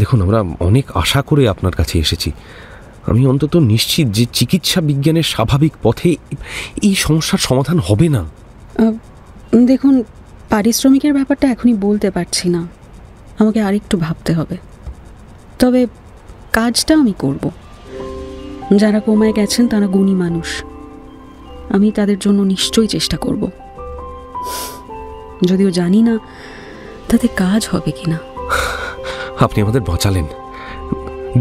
দেখুন, আমরা অনেক আশা করে আপনার কাছে এসেছি। আমি অন্তত নিশ্চিত যে চিকিৎসা বিজ্ঞানের স্বাভাবিক পথে এই সমস্যার সমাধান হবে না। দেখুন, পারিশ্রমিকের ব্যাপারটা এখনই বলতে পারছি না, আমাকে আরেকটু ভাবতে হবে। তবে কাজটা আমি করব। যারা কোমায় গেছেন তারা গুণী মানুষ, আমি তাদের জন্য নিশ্চয়ই চেষ্টা করব, যদিও জানি না তাতে কাজ হবে কিনা। আপনি আমাদের বাঁচালেন।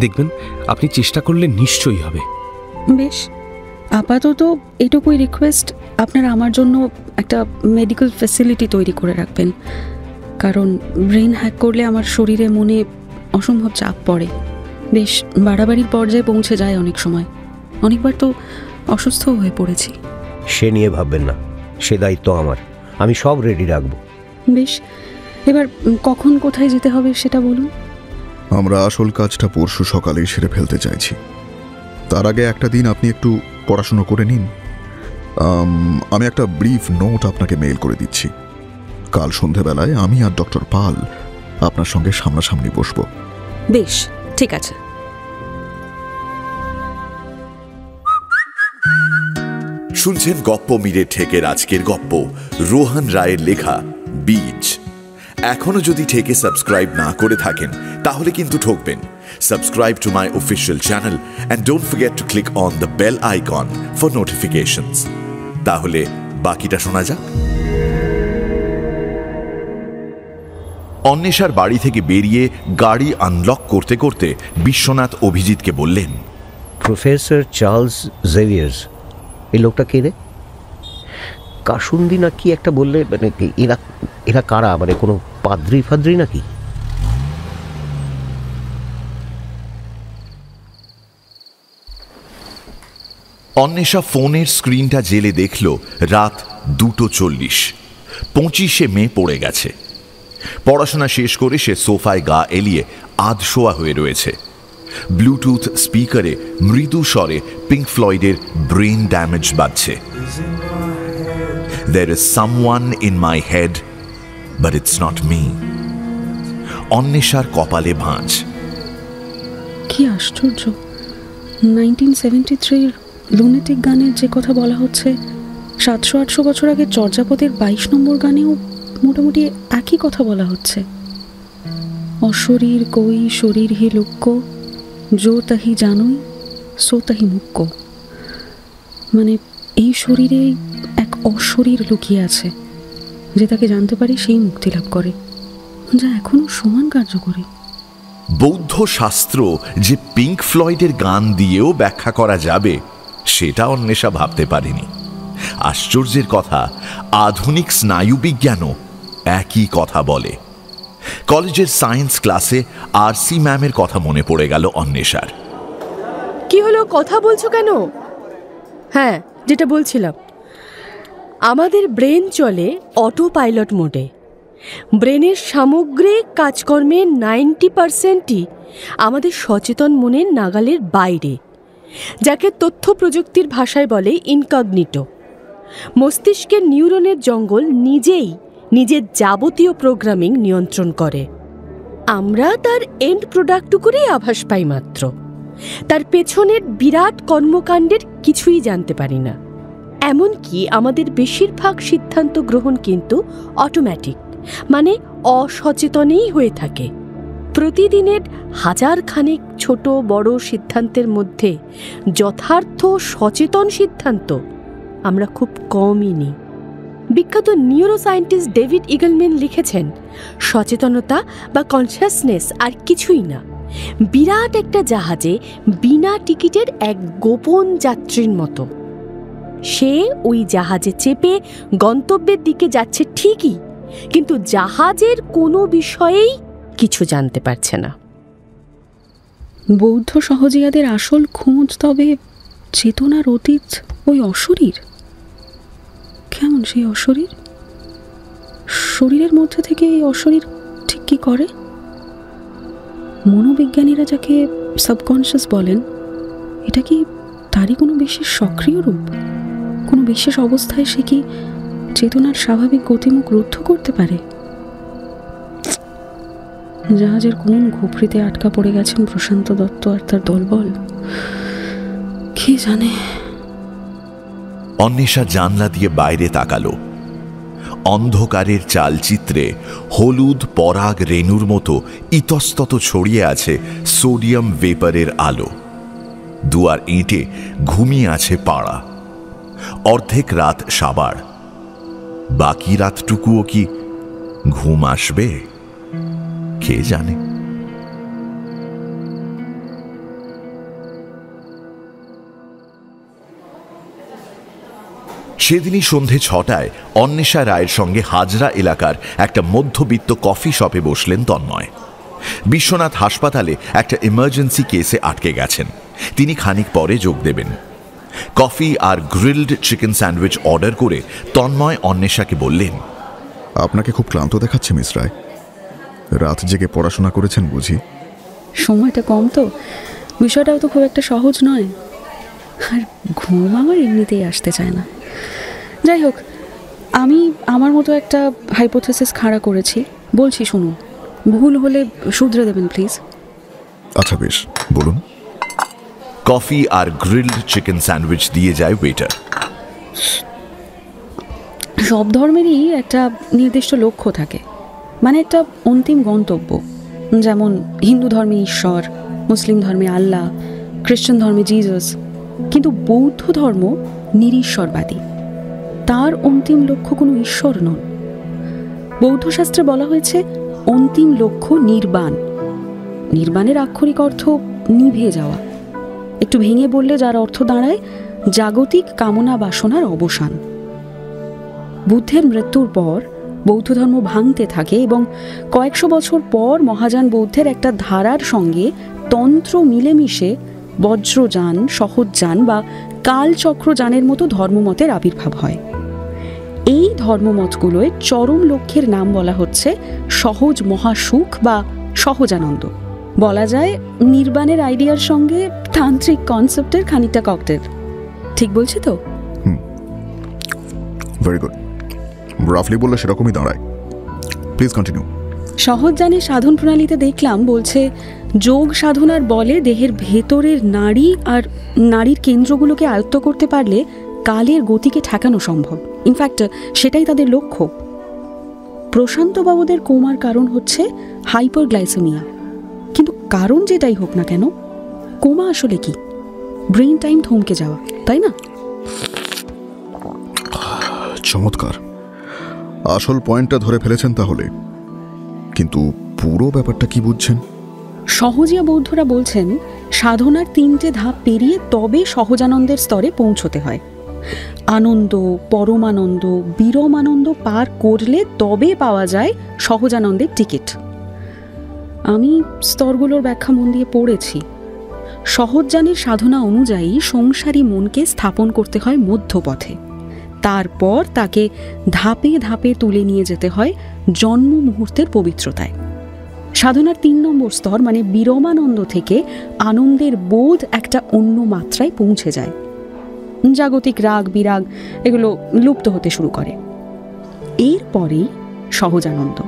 দেখবেন, আপনি চেষ্টা করলে নিশ্চয়ই হবে। বেশ, আপাতত এটুকুই রিকোয়েস্ট, আপনারা আমার জন্য একটা মেডিকেল ফ্যাসিলিটি তৈরি করে রাখবেন। কারণ ব্রেন হ্যাক করলে আমার শরীরে মনে অসম্ভব চাপ পড়ে, বেশ বাড়াবাড়ির পর্যায়ে পৌঁছে যায় অনেক সময়। অনেকবার তো অসুস্থ হয়ে পড়েছি। সে নিয়ে ভাববেন না, সে দায়িত্ব আমার। আমি সব রেডি রাখবো। বেশ, এবার কখন কোথায় যেতে হবে সেটা বলুন। আমরা আসল কাজটা পরশু সকালেই সেরে ফেলতে চাইছি। তার আগে একটা দিন আপনি একটু পড়াশুনো করে নিন। আমি একটা ব্রিফ নোট আপনাকে মেইল করে দিচ্ছি। কাল সন্ধেবেলায় আমি আর ডক্টর পাল আপনার সঙ্গে সামনাসামনি বসবো। বেশ, ঠিক আছে। শুনছেন গপ্প মিরে ঠেকের আজকের গপ্প, রোহন রায়ের লেখা বীজ। এখনো যদি ঠেকে সাবস্ক্রাইব না করে থাকেন তাহলে কিন্তু ঠকবেন। Subscribe to my official channel and don't forget to click on the bell icon for notifications. তাহলে বাকিটা শোনা যাক। অন্বেষার বাড়ি থেকে বেরিয়ে গাড়ি আনলক করতে করতে বিশ্বনাথ অভিজিৎকে বললেন, প্রফেসর চার্লস জেভিয়ার্স, এই লোকটা কে রে? কাসুন্দি না কি একটা বললে, মানে এরা কারা? মানে কোনো পাদ্রি ফাদ্রি নাকি? অন্বেষা ফোনের স্ক্রিনটা জেলে দেখল রাত 2:40। 25শে মে পড়ে গেছে। পড়াশোনা শেষ করে সে সোফায় গা এলিয়ে আধশোয়া হয়ে রয়েছে। ব্লুটুথ স্পিকারে মৃদু স্বরে পিঙ্ক ফ্লয়েডের ব্রেন ড্যামেজ বাজছে। There is someone in my head, but it's not me. অন্বেষার কপালে ভাঁজ। কি আশ্চর্য, 1973 লুনেটিক গানের যে কথা বলা হচ্ছে 700-800 বছর আগে চর্যাপদের 22 নম্বর গানেও মোটামুটি একই কথা বলা হচ্ছে। অশরীর কই শরীর হি লুক্য, যো তাহি জানুই সো তাহি মুক্য। মানে এই শরীরে এক অশরীর লুকিয়ে আছে, যে তাকে জানতে পারে সেই মুক্তি লাভ করে, যা এখনো সমান কার্যকরী। বৌদ্ধ শাস্ত্র যে পিঙ্ক ফ্লয়েডের গান দিয়েও ব্যাখ্যা করা যাবে সেটা অন্বেষা ভাবতে পারেনি। আশ্চর্যের কথা, আধুনিক স্নায়ুবিজ্ঞানও একই কথা বলে। কলেজের সায়েন্স ক্লাসে আরসি ম্যামের কথা মনে পড়ে গেল অন্বেষার। কি হলো, কথা বলছো কেন? হ্যাঁ, যেটা বলছিলাম, আমাদের ব্রেন চলে অটো পাইলট মোডে। ব্রেনের সামগ্রিক কাজকর্মের 90%ই আমাদের সচেতন মনের নাগালের বাইরে, যাকে তথ্য প্রযুক্তির ভাষায় বলে ইনকগনিটো। মস্তিষ্কের নিউরনের জঙ্গল নিজেই নিজের যাবতীয় প্রোগ্রামিং নিয়ন্ত্রণ করে। আমরা তার এন্ড প্রোডাক্টটুকুরই আভাস পাই মাত্র, তার পেছনের বিরাট কর্মকাণ্ডের কিছুই জানতে পারি না। এমনকি আমাদের বেশিরভাগ সিদ্ধান্ত গ্রহণ কিন্তু অটোমেটিক, মানে অসচেতনেই হয়ে থাকে। প্রতিদিনের হাজারখানেক ছোট বড় সিদ্ধান্তের মধ্যে যথার্থ সচেতন সিদ্ধান্ত আমরা খুব কমই নিই। বিখ্যাত নিউরোসায়েন্টিস্ট ডেভিড ইগলম্যান লিখেছেন, সচেতনতা বা কনসিয়াসনেস আর কিছুই না, বিরাট একটা জাহাজে বিনা টিকিটের এক গোপন যাত্রীর মতো। সে ওই জাহাজে চেপে গন্তব্যের দিকে যাচ্ছে ঠিকই, কিন্তু জাহাজের কোনো বিষয়েই কিছু জানতে পারছে না। বৌদ্ধ সহজিয়াদের আসল খোঁজ তবে চেতনার অতীত ওই অশরীর। কেমন সেই অশরীর? শরীরের মধ্যে থেকে এই অশরীর ঠিক কি করে? মনোবিজ্ঞানীরা যাকে সাবকনশিয়াস বলেন, এটা কি তারই কোনো বিশেষ সক্রিয় রূপ? কোনো বিশেষ অবস্থায় সে কি চেতনার স্বাভাবিক গতিমুখ রুদ্ধ করতে পারে? জাহাজের কোন ঘুপড়িতে আটকা পড়ে গেছেন প্রশান্ত দত্ত আর তার দলবল, কে জানে। অন্বেষা জানলা দিয়ে বাইরে তাকালো। অন্ধকারের চালচিত্রে হলুদ পরাগ রেণুর মতো ইতস্তত ছড়িয়ে আছে সোডিয়াম ভেপারের আলো। দুয়ার ইঁটে ঘুমিয়ে আছে পাড়া। অর্ধেক রাত সাবার, বাকি রাতটুকুও কি ঘুম আসবে কে জানে। সেদিনই সন্ধে 6টায় অন্বেষা রায়ের সঙ্গে হাজরা এলাকার একটা মধ্যবিত্ত কফি শপে বসলেন তন্ময়। বিশ্বনাথ হাসপাতালে একটা ইমার্জেন্সি কেসে আটকে গেছেন, তিনি খানিক পরে যোগ দেবেন। কফি আর গ্রিলড চিকেন স্যান্ডউইচ অর্ডার করে তন্ময় অন্বেষাকে বললেন, আপনাকে খুব ক্লান্ত দেখাচ্ছে মিস রায়, রাত জেগে পড়াশোনা করেছেন বুঝি? সময়টা কম তো, বিষয়টাও তো খুব একটা সহজ নয়, আর ঘুম আমার এমনিতেই আসতে চায় না। যাই হোক, আমি আমার মতো একটা হাইপোথেসিস খাড়া করেছি, বলছি শুনুন, ভুল হলে শুধরে দেবেন প্লিজ। আচ্ছা বেশ, বলুন। কফি আর গ্রিলড চিকেন স্যান্ডউইচ দিয়ে যায় ওয়েটার। সব ধর্মেরই একটা নির্দিষ্ট লক্ষ্য থাকে, মানে একটা অন্তিম গন্তব্য। যেমন হিন্দু ধর্মে ঈশ্বর, মুসলিম ধর্মে আল্লাহ, খ্রিস্টান ধর্মে জিজাস। কিন্তু বৌদ্ধ ধর্ম নিরীশ্বরবাদী, তার অন্তিম লক্ষ্য কোনো ঈশ্বর নন। বৌদ্ধ শাস্ত্রে বলা হয়েছে অন্তিম লক্ষ্য নির্বাণ। নির্বাণের আক্ষরিক অর্থ নিভে যাওয়া, একটু ভেঙে বললে যার অর্থ দাঁড়ায় জাগতিক কামনা বাসনার অবসান। বুদ্ধের মৃত্যুর পর বৌদ্ধ ধর্ম ভাঙতে থাকে এবং কয়েকশো বছর পর মহাযান বৌদ্ধের একটা ধারার সঙ্গে তন্ত্র মিলেমিশে বজ্রযান, সহজযান বা কালচক্রযানের মতো ধর্মমতের আবির্ভাব হয়। এই ধর্মমতগুলোয় চরম লক্ষ্যের নাম বলা হচ্ছে সহজ মহাসুখ বা সহজানন্দ। বলা যায় নির্বাণের আইডিয়ার সঙ্গে তান্ত্রিক কনসেপ্টের খানিকটা ককটেল। ঠিক বলছি তো? ভেরি গুড, রাফলি বললে সেরকমই দাঁড়ায়। Please continue. সহজজানের সাধন প্রণালীতে দেখলাম বলছে যোগ সাধনার বলে দেহের ভেতরের নাড়ি আর নাড়ির কেন্দ্রগুলোকে আয়ত্ত করতে পারলে কালের গতিকে ঠেকানো সম্ভব। ইনফ্যাক্ট সেটাই তাদের লক্ষ্য। প্রশান্তবাবুদের কোমার কারণ হচ্ছে হাইপারগ্লাইসেমিয়া, কিন্তু কারণ যেটাই হোক না কেন, কোমা আসলে কি? ব্রেন টাইম থমকে যাওয়া, তাই না? চমৎকার, আসল পয়েন্টটা ধরে ফেলেছেন তাহলে। কিন্তু পুরো ব্যাপারটা কি বুঝছেন? সহজিয়া বৌদ্ধরা বলছেন সাধনার 3টে ধাপ পেরিয়ে তবে সহজানন্দের স্তরে পৌঁছতে হয়। আনন্দ, পরমানন্দ, বিরমানন্দ পার করলে তবে পাওয়া যায় সহজানন্দের টিকিট। আমি স্তরগুলোর ব্যাখ্যা মন দিয়ে পড়েছি। সহজ্জানের সাধনা অনুযায়ী সংসারী মনকে স্থাপন করতে হয় মধ্যপথে, তারপর তাকে ধাপে ধাপে তুলে নিয়ে যেতে হয় জন্ম মুহূর্তের পবিত্রতায়। সাধনার 3 নম্বর স্তর মানে বিরমানন্দ থেকে আনন্দের বোধ একটা অন্য মাত্রায় পৌঁছে যায়। জাগতিক রাগ বিরাগ এগুলো লুপ্ত হতে শুরু করে। এরপরেই সহজানন্দ,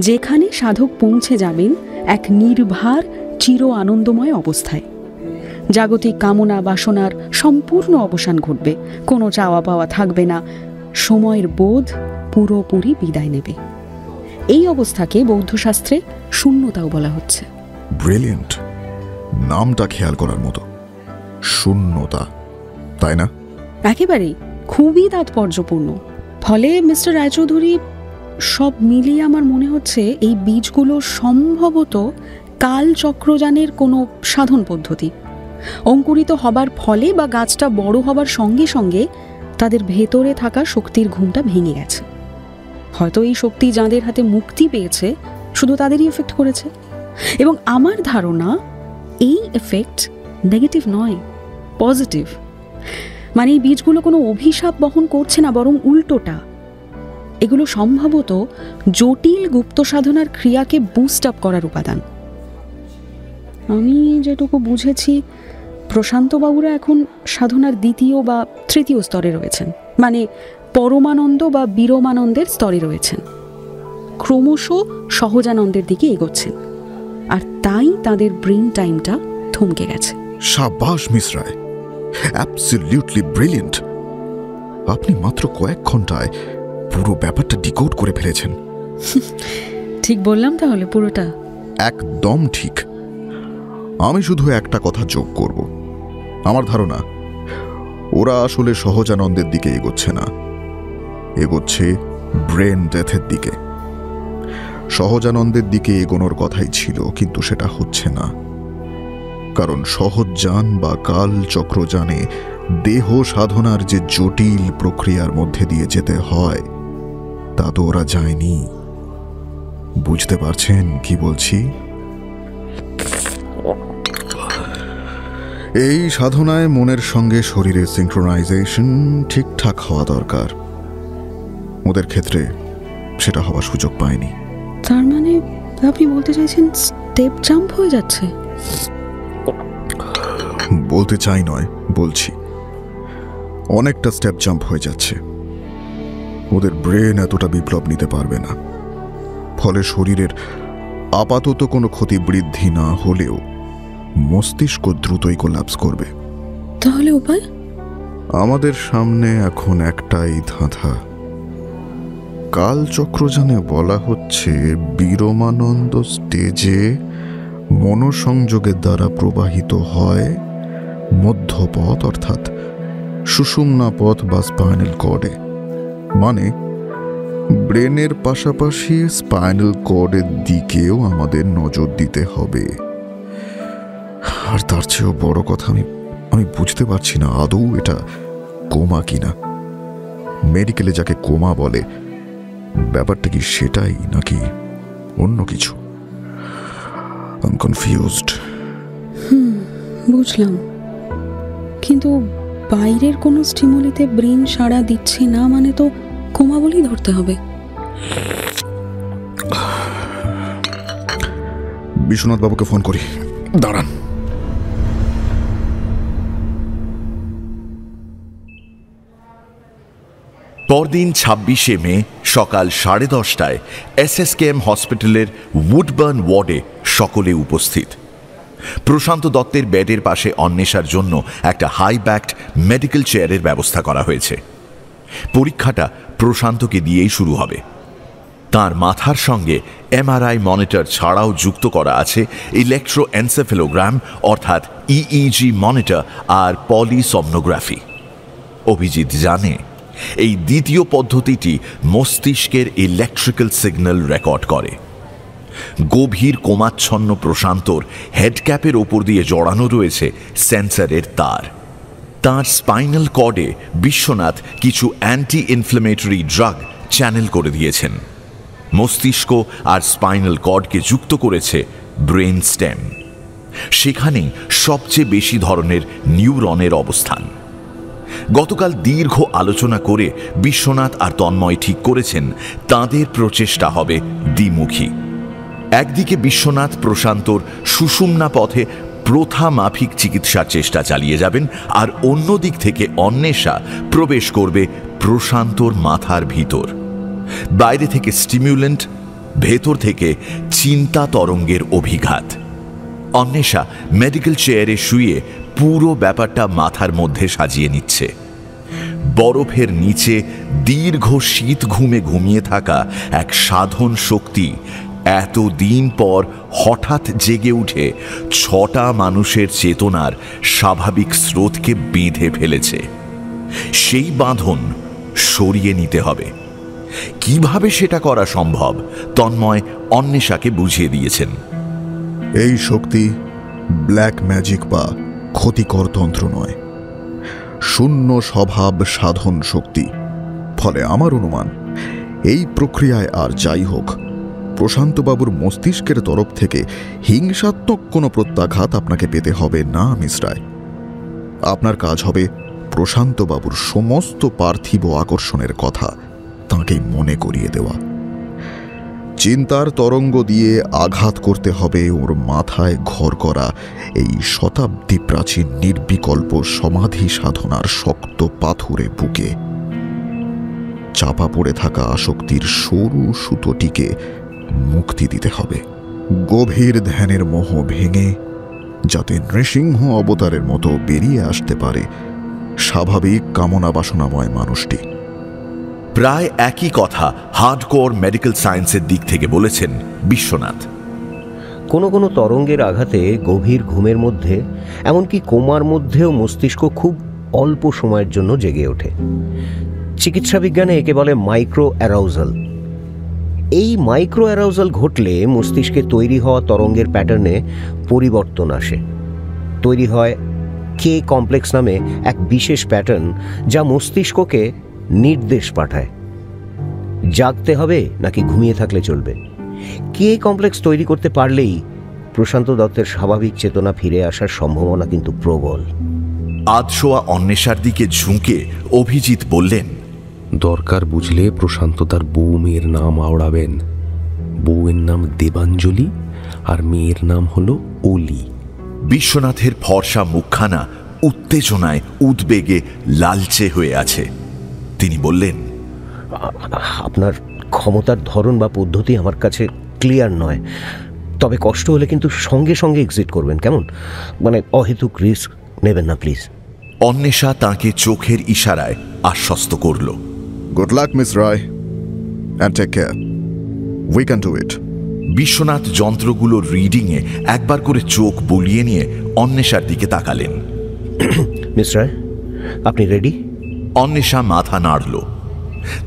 যেখানে সাধক পৌঁছে যাবেন এক নির্ভার চির আনন্দময় অবস্থায়। জাগতিক কামনা বাসনার সম্পূর্ণ অবসান ঘটবে, কোনো চাওয়া পাওয়া থাকবে না, সময়ের বোধ পুরোপুরি বিদায় নেবে। এই অবস্থাকে বৌদ্ধশাস্ত্রে শূন্যতাও বলা হচ্ছে। ব্রিলিয়েন্ট, নামটা খেয়াল করার মতো, শূন্যতা, তাই না? একেবারেই, খুবই তাৎপর্যপূর্ণ। ফলে মিস্টার রায়চৌধুরী, সব মিলিয়ে আমার মনে হচ্ছে এই বীজগুলো সম্ভবত কালচক্রযানের কোনো সাধন পদ্ধতি। অঙ্কুরিত হবার ফলে বা গাছটা বড় হবার সঙ্গে সঙ্গে তাদের ভেতরে থাকা শক্তির ঘুমটা ভেঙে গেছে। হয়তো এই শক্তি যাঁদের হাতে মুক্তি পেয়েছে শুধু তাদেরই এফেক্ট করেছে। এবং আমার ধারণা এই এফেক্ট নেগেটিভ নয়, পজিটিভ। মানে এই বীজগুলো কোনো অভিশাপ বহন করছে না, বরং উল্টোটা। এগুলো সম্ভবত জটিল গুপ্ত সাধনার ক্রিয়াকে বুস্ট আপ করার উপাদান। আমি যেটুকু বুঝেছি, প্রশান্তবাবুরা এখন সাধনার 2য় বা 3য় স্তরে রয়েছেন, মানে পরমানন্দ বা বিরমানন্দের স্তরে রয়েছেন। ক্রমশ সহজানন্দের দিকে এগোচ্ছেন, আর তাই তাদের ব্রেন টাইমটা থমকে গেছে। সাবাস মিস রায়, অ্যাবসলিউটলি ব্রিলিয়েন্ট। আপনি মাত্র কয়েক ঘন্টায় পুরো ব্যাপারটা ডিকোড করে ফেলেছেন। ঠিক বললাম তাহলে পুরোটা? একদম ঠিক। আমি শুধু একটা কথা যোগ করব। আমার ধারণা ওরা আসলে সহজানন্দের দিকে এগোচ্ছে না, এগোচ্ছে ব্রেন ডেথের দিকে। সহজানন্দের দিকে এগোনোর কথাই ছিল, কিন্তু সেটা হচ্ছে না। কারণ সহজ্জান বা কাল চক্রযানে দেহ সাধনার যে জটিল প্রক্রিয়ার মধ্যে দিয়ে যেতে হয় তা তো ওরা যায়নি। বুঝতে পারছেন কি বলছি? এই সাধনায় মনের সঙ্গে শরীরের সিঙ্ক্রোনাইজেশন ঠিকঠাক হওয়া দরকার। ওদের ক্ষেত্রে সেটা হওয়ার সুযোগ পায়নি। তার মানে আপনি বলতে চাইছেন স্টেপ জাম্প হয়ে যাচ্ছে? বলতে চাই নয়, বলছি অনেকটা স্টেপ জাম্প হয়ে যাচ্ছে। ওদের ব্রেন এতটা বিপ্লব নিতে পারবে না। ফলে শরীরের আপাতত কোনো ক্ষতি বৃদ্ধি না হলেও মস্তিষ্ক দ্রুতই কোল্যাপস করবে। তাহলে উপায়? আমাদের সামনে এখন একটাই ধাঁধা। কালচক্রযানে বলা হচ্ছে বিরমানন্দ স্টেজে মনোসংযোগের দ্বারা প্রবাহিত হয় মধ্যপথ, অর্থাৎ সুষুম্না পথ বা স্পাইনাল কর্ডে। মানে ব্রেনের পাশাপাশি স্পাইনাল কর্ডের দিকেও আমাদের নজর দিতে হবে। আর তার চেয়েও বড় কথা, আমি বুঝতে পারছি না আদৌ এটা কোমা কিনা। মেডিকেলে যাকে কোমা বলে, ব্যাপারটা কি সেটাই নাকি অন্য কিছু? I am confused. বুঝলাম, কিন্তু বাইরের কোনো স্টিমুলিতে ব্রেন সাড়া দিচ্ছে না মানে তো কোমা বলেই ধরতে হবে। বিশ্বনাথ বাবুকে ফোন করি, দাঁড়ান। পরদিন 26শে মে সকাল 10:30টায় SSKM হসপিটালের উডবার্ন ওয়ার্ডে সকলে উপস্থিত। প্রশান্ত দত্তের বেডের পাশে অন্বেষার জন্য একটা হাই ব্যাকড মেডিকেল চেয়ারের ব্যবস্থা করা হয়েছে। পরীক্ষাটা প্রশান্তকে দিয়েই শুরু হবে। তার মাথার সঙ্গে MRI মনিটর ছাড়াও যুক্ত করা আছে ইলেকট্রোএনসেফেলোগ্রাম অর্থাৎ EEG মনিটর আর পলিসomnography। অভিজিৎ জানে এই দ্বিতীয় পদ্ধতিটি মস্তিষ্কের ইলেকট্রিক্যাল সিগন্যাল রেকর্ড করে। গভীর কোমাচ্ছন্ন প্রশান্তর হেডক্যাপের ওপর দিয়ে জড়ানো রয়েছে সেন্সরের তার। তার স্পাইনাল কর্ডে বিশ্বনাথ কিছু অ্যান্টি ইনফ্লেমেটরি ড্রাগ চ্যানেল করে দিয়েছেন। মস্তিষ্ক আর স্পাইনাল কর্ডকে যুক্ত করেছে ব্রেন স্টেম। সেখানেই সবচেয়ে বেশি ধরনের নিউরনের অবস্থান। গতকাল দীর্ঘ আলোচনা করে বিশ্বনাথ আর তন্ময় ঠিক করেছেন তাদের প্রচেষ্টা হবে দ্বিমুখী। একদিকে বিশ্বনাথ প্রশান্তর সুষুম্না পথে প্রথা মাফিক চিকিৎসার চেষ্টা চালিয়ে যাবেন, আর অন্য দিক থেকে অন্বেষা প্রবেশ করবে প্রশান্তর মাথার ভিতর। বাইরে থেকে স্টিমুলেন্ট, ভেতর থেকে চিন্তা তরঙ্গের অভিঘাত। অন্বেষা মেডিকেল চেয়ারে শুয়ে পুরো ব্যাপারটা মাথার মধ্যে সাজিয়ে নিচ্ছে। বরফের নিচে দীর্ঘ শীত ঘুমে ঘুমিয়ে থাকা এক সাধন শক্তি এতদিন পর হঠাৎ জেগে উঠে 6টা মানুষের চেতনার স্বাভাবিক স্রোতকে বেঁধে ফেলেছে। সেই বাঁধন সরিয়ে নিতে হবে। কিভাবে সেটা করা সম্ভব তন্ময় অন্বেষাকে বুঝিয়ে দিয়েছেন। এই শক্তি ব্ল্যাক ম্যাজিক বা ক্ষতিকর তন্ত্র নয়, শূন্য স্বভাব সাধন শক্তি। ফলে আমার অনুমান এই প্রক্রিয়ায় আর যাই হোক, প্রশান্তবাবুর মস্তিষ্কের তরফ থেকে হিংসাত্মক কোনো প্রত্যাঘাত আপনাকে পেতে হবে না মিস রায়। আপনার কাজ হবে প্রশান্তবাবুর সমস্ত পার্থিব আকর্ষণের কথা তাঁকে মনে করিয়ে দেওয়া। চিন্তার তরঙ্গ দিয়ে আঘাত করতে হবে ওর মাথায় ঘর করা এই শতাব্দী প্রাচীন নির্বিকল্প সমাধি সাধনার শক্ত পাথুরে বুকে। চাপা পড়ে থাকা আসক্তির সরু সুতোটিকে মুক্তি দিতে হবে। গভীর ধ্যানের মোহ ভেঙে যাতে নৃসিংহ অবতারের মতো বেরিয়ে আসতে পারে স্বাভাবিক কামনা বাসনাময় মানুষটি। প্রায় একই কথা হার্ডকোর মেডিকেল সায়েন্সের দিক থেকে বলেছেন বিশ্বনাথ। কোনো কোনো তরঙ্গের আঘাতে গভীর ঘুমের মধ্যে, এমনকি কোমার মধ্যেও মস্তিষ্ক খুব অল্প সময়ের জন্য জেগে ওঠে। চিকিৎসা বিজ্ঞানে একে বলে মাইক্রো অ্যারাউজাল। এই মাইক্রো অ্যারাউজাল ঘটলে মস্তিষ্কে তৈরি হওয়া তরঙ্গের প্যাটার্নে পরিবর্তন আসে। তৈরি হয় কে কমপ্লেক্স নামে এক বিশেষ প্যাটার্ন, যা মস্তিষ্ককে নির্দেশ পাঠায় জাগতে হবে নাকি ঘুমিয়ে থাকলে চলবে। কে কমপ্লেক্স তৈরি করতে পারলেই প্রশান্ত দত্তের স্বাভাবিক চেতনা ফিরে আসার সম্ভাবনা কিন্তু প্রবল। আধশোয়া অন্বেষার দিকে ঝুঁকে অভিজিৎ বললেন, দরকার বুঝলে প্রশান্ত তার বউ মেয়ের নাম আওড়াবেন। বউয়ের নাম দেবাঞ্জলি আর মেয়ের নাম হলো অলি। বিশ্বনাথের ফর্সা মুখখানা উত্তেজনায় উদ্বেগে লালচে হয়ে আছে। তিনি বললেন, আপনার ক্ষমতার ধরন বা পদ্ধতি আমার কাছে ক্লিয়ার নয়, তবে কষ্ট হলে কিন্তু সঙ্গে সঙ্গে এক্সিট করবেন, কেমন? মানে অহেতুক রিস্ক নেবেন না প্লিজ। অন্বেষা তাঁকে চোখের ইশারায় আশ্বস্ত করল। Good luck miss Roy, and take care, we can do it. Biswanath যন্ত্রগুলোর রিডিংয়ে একবার করে চোখ বুলিয়ে নিয়ে অন্বেষার দিকে তাকালেন। মিস রায়, আপনি রেডি? অন্বেষা মাথা নাড়ল,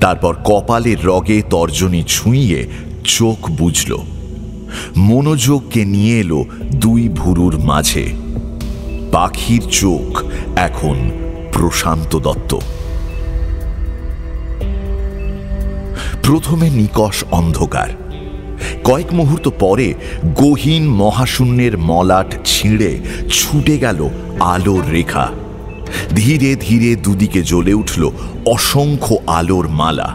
তারপর কপালের রগে তর্জনী ছুঁইয়ে চোখ বুঝল। মনোযোগকে নিয়ে এলো দুই ভুরুর মাঝে। পাখির চোখ এখন প্রশান্ত দত্ত। প্রথমে নিকষ অন্ধকার, কয়েক মুহূর্ত পরে গহীন মহাশূন্যের মলাট ছিঁড়ে ছুটে গেল আলোর রেখা। ধীরে ধীরে দুদিকে জ্বলে উঠল অসংখ্য আলোর মালা।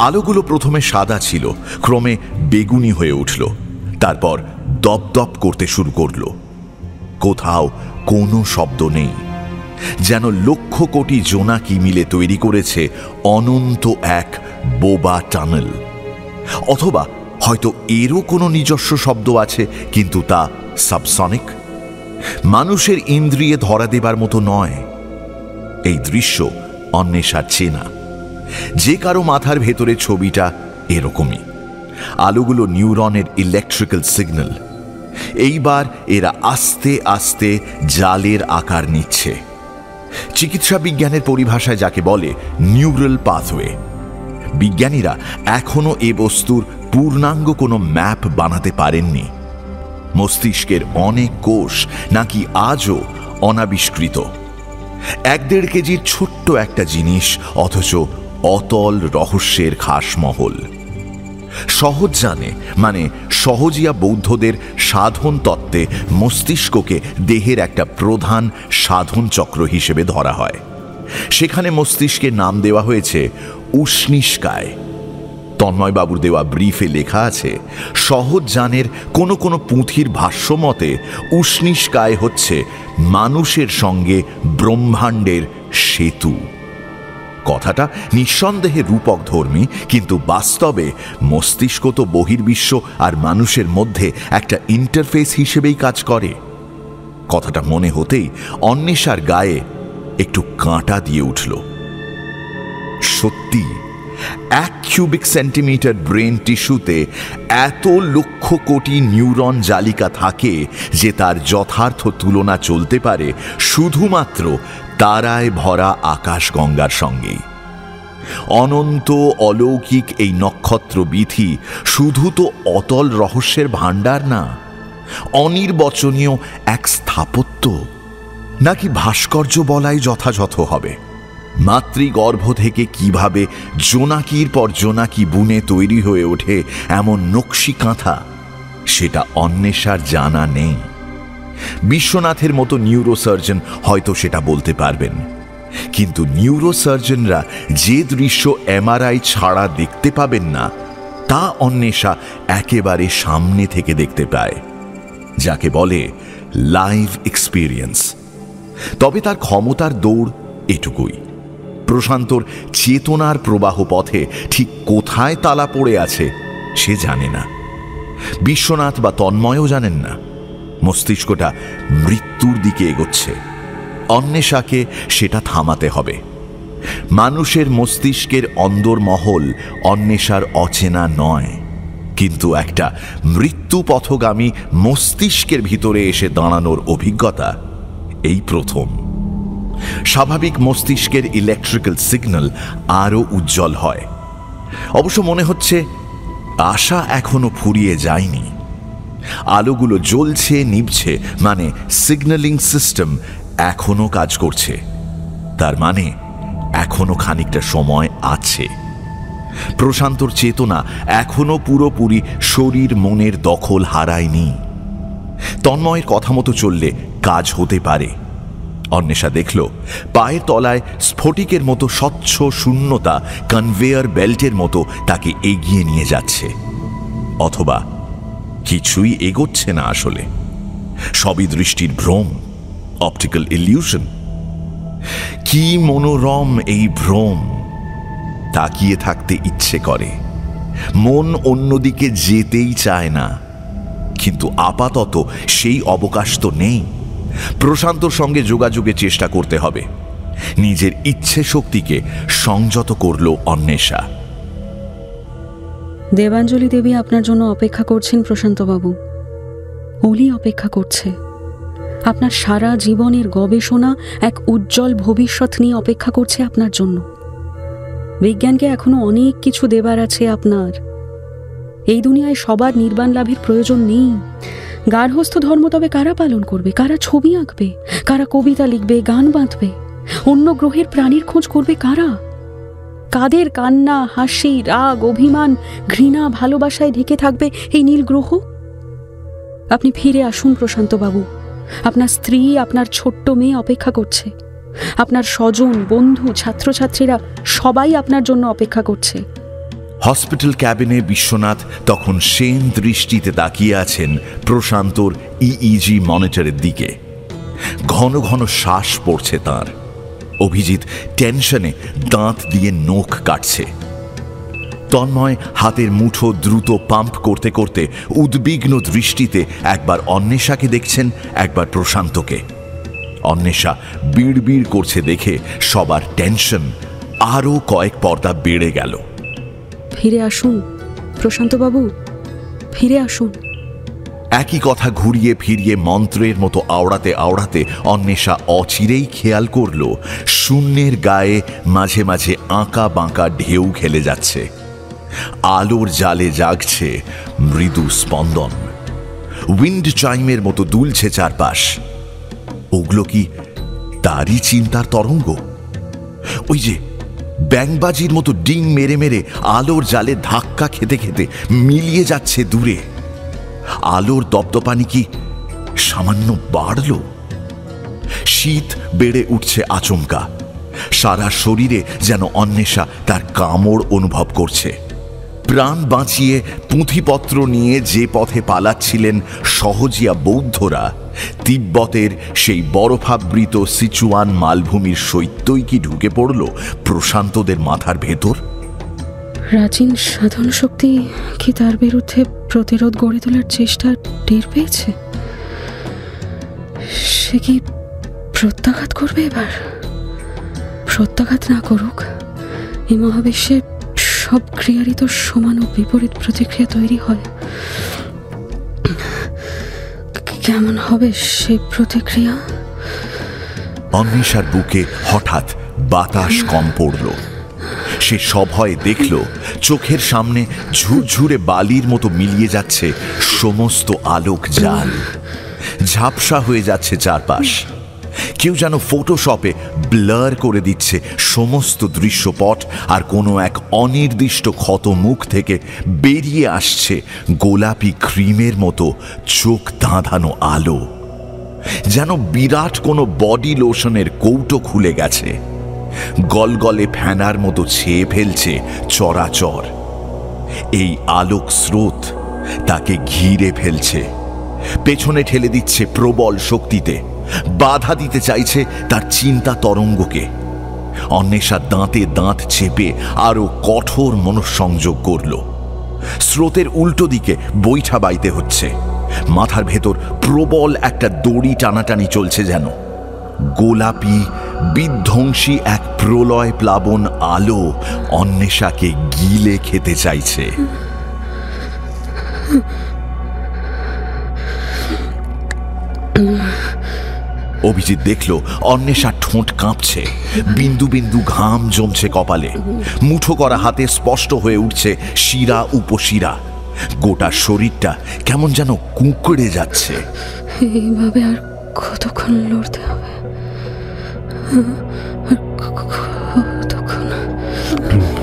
আলোগুলো প্রথমে সাদা ছিল, ক্রমে বেগুনি হয়ে উঠল, তারপর দপদপ করতে শুরু করলো। কোথাও কোনো শব্দ নেই, যেন লক্ষ কোটি জোনাকি মিলে তৈরি করেছে অনন্ত এক বোবা টানেল। অথবা হয়তো এরও কোনো নিজস্ব শব্দ আছে, কিন্তু তা সাবসনিক, মানুষের ইন্দ্রিয়ে ধরা দেবার মতো নয়। এই দৃশ্য অন্বেষার চেনা। যে কারো মাথার ভেতরে ছবিটা এরকমই। আলোগুলো নিউরনের ইলেকট্রিক্যাল সিগন্যাল। এইবার এরা আস্তে আস্তে জালের আকার নিচ্ছে। চিকিৎসা বিজ্ঞানের পরিভাষায় যাকে বলে নিউরাল পাথওয়ে। বিজ্ঞানীরা এখনো এ বস্তুর পূর্ণাঙ্গ কোনো ম্যাপ বানাতে পারেননি। মস্তিষ্কের অনেক কোষ নাকি আজও অনাবিষ্কৃত। 1-1.5 কেজির ছোট্ট একটা জিনিস, অথচ অতল রহস্যের খাসমহল। সহজ জানে মানে সহজিয়া বৌদ্ধদের সাধন তত্ত্বে মস্তিষ্ককে দেহের একটা প্রধান সাধন চক্র হিসেবে ধরা হয়। সেখানে মস্তিষ্কের নাম দেওয়া হয়েছে উষ্ণিষ্কায়। তন্ময়বাবুর দেওয়া ব্রিফে লেখা আছে, সহজ জানের কোনো কোনো পুঁথির ভাষ্য মতে উষ্ণিষ্কায় হচ্ছে মানুষের সঙ্গে ব্রহ্মাণ্ডের সেতু। কথাটা নিঃসন্দেহে রূপক ধর্মী, কিন্তু বাস্তবে মস্তিষ্ক তো বহির্বিশ্ব আর মানুষের মধ্যে একটা ইন্টারফেস হিসেবেই কাজ করে। কথাটা মনে হতেই অন্বেষার গায়ে একটু কাঁটা দিয়ে উঠল। সত্যি 1 কিউবিক সেন্টিমিটার ব্রেন টিস্যুতে এত লক্ষ কোটি নিউরন জালিকা থাকে যে তার যথার্থ তুলনা চলতে পারে শুধুমাত্র তারায় ভরা আকাশগঙ্গার সঙ্গেই। অনন্ত অলৌকিক এই নক্ষত্র বিধি শুধু তো অতল রহস্যের ভাণ্ডার না, অনির্বচনীয় এক স্থাপত্য, নাকি ভাস্কর্য বলাই যথাযথ হবে। মাতৃগর্ভ থেকে কিভাবে জোনাকির পর জোনাকি বুনে তৈরি হয়ে ওঠে এমন নকশি কাঁথা, সেটা অন্বেষার জানা নেই। বিশ্বনাথের মতো নিউরোসার্জন হয়তো সেটা বলতে পারবেন, কিন্তু নিউরোসার্জনরা যে দৃশ্য এমআরআই ছাড়া দেখতে পাবেন না, তা অন্বেষা একেবারে সামনে থেকে দেখতে পায়, যাকে বলে লাইভ এক্সপিরিয়েন্স। তবে তার ক্ষমতার দৌড় এটুকুই। প্রশান্তর চেতনার প্রবাহ পথে ঠিক কোথায় তালা পড়ে আছে সে জানে না, বিশ্বনাথ বা তন্ময়ও জানেন না। মস্তিষ্কটা মৃত্যুর দিকে এগোচ্ছে, অন্বেষাকে সেটা থামাতে হবে। মানুষের মস্তিষ্কের অন্দরমহল অন্বেষার অচেনা নয়, কিন্তু একটা মৃত্যু পথগামী মস্তিষ্কের ভিতরে এসে দাঁড়ানোর অভিজ্ঞতা এই প্রথম। স্বাভাবিক মস্তিষ্কের ইলেকট্রিক্যাল সিগন্যাল আরও উজ্জ্বল হয়। অবশ্য মনে হচ্ছে আশা এখনো ফুরিয়ে যায়নি। আলোগুলো জ্বলছে নিভছে, মানে সিগন্যালিং সিস্টেম এখনো কাজ করছে। তার মানে এখনো খানিকটা সময় আছে। প্রশান্তর চেতনা এখনো পুরোপুরি শরীর মনের দখল হারায়নি। তন্ময়ের কথা মতো চললে কাজ হতে পারে। অন্বেষা দেখল পায়ের তলায় স্ফটিকের মতো স্বচ্ছ শূন্যতা কনভেয়ার বেল্টের মতো তাকে এগিয়ে নিয়ে যাচ্ছে। অথবা কিছুই এগোচ্ছে না, আসলে সবই দৃষ্টির ভ্রম, অপটিক্যাল ইলিউশন। কি মনোরম এই ভ্রম! তাকিয়ে থাকতে ইচ্ছে করে, মন অন্যদিকে যেতেই চায় না, কিন্তু আপাতত সেই অবকাশ তো নেই। প্রশান্তর সঙ্গে যোগাযোগের চেষ্টা করতে হবে। নিজের ইচ্ছে শক্তিকে সংযত করল অন্বেষা। দেবাঞ্জলি দেবী আপনার জন্য অপেক্ষা করছেন প্রশান্তবাবু। ওলি অপেক্ষা করছে। আপনার সারা জীবনের গবেষণা এক উজ্জ্বল ভবিষ্যৎ নিয়ে অপেক্ষা করছে আপনার জন্য। বিজ্ঞানকে এখনো অনেক কিছু দেবার আছে আপনার। এই দুনিয়ায় সবার নির্বাণ লাভের প্রয়োজন নেই। গার্হস্থ ধর্ম তবে কারা পালন করবে? কারা ছবি আঁকবে? কারা কবিতা লিখবে, গান বাঁধবে? অন্য গ্রহের প্রাণীর খোঁজ করবে কারা? কাদের কান্না, হাসি, রাগ, অভিমান, ঘৃণা, ভালোবাসায় ঢেকে থাকবে এই নীল গ্রহ? আপনি ফিরে আসুন প্রশান্তবাবু। আপনার স্ত্রী, আপনার ছোট্ট মেয়ে অপেক্ষা করছে। আপনার স্বজন, বন্ধু, ছাত্রছাত্রীরা সবাই আপনার জন্য অপেক্ষা করছে। হসপিটাল ক্যাবিনে বিশ্বনাথ তখন সেন দৃষ্টিতে তাকিয়ে আছেন প্রশান্তর ইইজি মনিটরের দিকে। ঘন ঘন শ্বাস পড়ছে তার। অভিজিৎ টেনশনে দাঁত দিয়ে নখ কাটছে। তন্ময় হাতের মুঠো দ্রুত পাম্প করতে করতে উদ্বিগ্ন দৃষ্টিতে একবার অন্বেষাকে দেখছেন, একবার প্রশান্তকে। অন্বেষা বিড়বিড় করছে দেখে সবার টেনশন আরও কয়েক পর্দা বেড়ে গেল। ফিরে আসুন প্রশান্তবাবু, ফিরে আসুন। একই কথা ঘুরিয়ে ফিরিয়ে মন্ত্রের মতো আওড়াতে আওড়াতে অন্বেষা অচিরেই খেয়াল করল শূন্যের গায়ে মাঝে মাঝে আঁকা বাঁকা ঢেউ খেলে যাচ্ছে। আলোর জালে জাগছে মৃদু স্পন্দন, উইন্ড চাইমের মতো দুলছে চারপাশ। ওগুলো কি তারই চিন্তার তরঙ্গ? ওই যে ব্যাংবাজির মতো ডিং মেরে মেরে আলোর জালে ধাক্কা খেতে খেতে মিলিয়ে যাচ্ছে দূরে। আলোর দপদপানি কি সামান্য বাড়ল? শীত বেড়ে উঠছে আচমকা। সারা শরীরে যেন অন্বেষা তার কামড় অনুভব করছে। প্রাণ বাঁচিয়ে পুঁথিপত্র নিয়ে যে পথে পালাচ্ছিলেন সহজিয়া বৌদ্ধরা, তিব্বতের সেই বরফাবৃত সিচুয়ান মালভূমির শৈত্যই কি ঢুকে পড়ল প্রশান্তদের মাথার ভেতর? প্রাচীন সাধন শক্তি কি তার বিরুদ্ধে প্রতিরোধ গড়ে তোলার চেষ্টা টের পেয়েছে? সে কি প্রত্যাঘাত করবে এবার? প্রত্যাঘাত না করুক, এই মহাবিশ্বে সব ক্রিয়ারই তো সমান ও বিপরীত প্রতিক্রিয়া তৈরি হয়। কেমন হবে সেই প্রতিক্রিয়া? অন্বেষার বুকে হঠাৎ বাতাস কম পড়ল। সে সভয়ে দেখল চোখের সামনে ঝুরঝুরে বালির মতো মিলিয়ে যাচ্ছে সমস্ত আলোক জাল। ঝাপসা হয়ে যাচ্ছে চারপাশ। কেউ যেন ফটোশপে ব্লার করে দিচ্ছে সমস্ত দৃশ্যপট, আর কোনো এক অনির্দিষ্ট ক্ষত মুখ থেকে বেরিয়ে আসছে গোলাপি ক্রিমের মতো চোখ ধাঁধানো আলো। যেন বিরাট কোনো বডি লোশনের কৌটো খুলে গেছে। গলগলে ফেনার মতো ছেয়ে ফেলছে চরাচর। এই আলোক স্রোত তাকে ঘিরে ফেলছে, পেছনে ঠেলে দিচ্ছে প্রবল শক্তিতে, বাধা দিতে চাইছে তার চিন্তা তরঙ্গকে। অন্বেষা দাঁতে দাঁত চেপে আরো কঠোর মনঃসংযোগ করল। স্রোতের উল্টো দিকে বৈঠা বাইতে হচ্ছে। মাথার ভেতর প্রবল একটা দড়ি টানাটানি চলছে, যেন গোলাপি বিধ্বংসী এক প্রলয় প্লাবন আলো অন্বেষাকে গিলে খেতে চাইছে। অভিজিৎ দেখল অন্বেষার ঠোঁট কাঁপছে, বিন্দু বিন্দু ঘাম জমছে কপালে, মুঠো করা হাতে স্পষ্ট হয়ে উঠছে শিরা উপশিরা। গোটা শরীরটা কেমন যেন কুঁকড়ে যাচ্ছে। এইভাবে আর কতক্ষণ লড়তে হবে?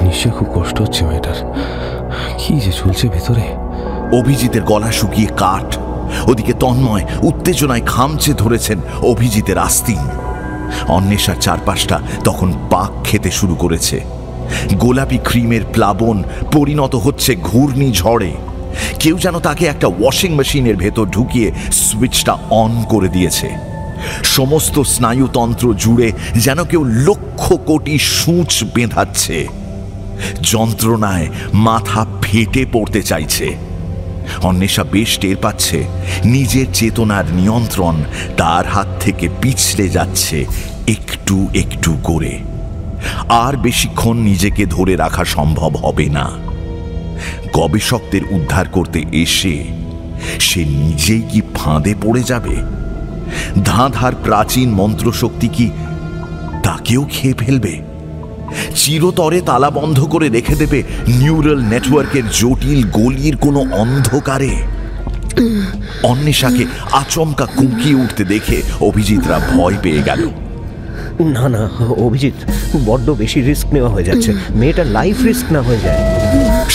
নিশ্চয় খুব কষ্ট হচ্ছে মেয়েটার। কি যে চলছে ভেতরে। অভিজিতের গলা শুকিয়ে কাঠ। ওদিকে তন্ময় উত্তেজনায় খামচে ধরেছেন অভিজিতের আস্তিন। অন্বেষার চারপাশটা তখন পাক খেতে শুরু করেছে। গোলাপি ক্রিমের প্লাবন পরিণত হচ্ছে ঘূর্ণি ঝড়ে। কেউ যেন তাকে একটা ওয়াশিং মেশিনের ভেতর ঢুকিয়ে সুইচটা অন করে দিয়েছে। সমস্ত স্নায়ুতন্ত্র জুড়ে যেন কেউ লক্ষ কোটি সূঁচ বেঁধাচ্ছে। যন্ত্রণায় মাথা ফেটে পড়তে চাইছে। অন্বেষা বেশ টের পাচ্ছে নিজের চেতনার নিয়ন্ত্রণ তার হাত থেকে পিছলে যাচ্ছে একটু একটু করে। আর বেশিক্ষণ নিজেকে ধরে রাখা সম্ভব হবে না। গবেষকদের উদ্ধার করতে এসে সে নিজেই কি ফাঁদে পড়ে যাবে? ধাঁধার প্রাচীন মন্ত্রশক্তি কি তাকেও খেয়ে ফেলবে? চিরতরে তালা বন্ধ করে রেখে দেবে নিউরাল নেটওয়ার্কের জটিল গলির কোনো অন্ধকারে? অন্বেষাকে আচমকা কুঁকিয়ে উঠতে দেখে অভিজিৎরা ভয় পেয়ে গেল। না না অভিজিৎ, বড্ড বেশি রিস্ক নেওয়া হয়ে যাচ্ছে। মেয়েটা লাইফ রিস্ক না হয়ে যায়।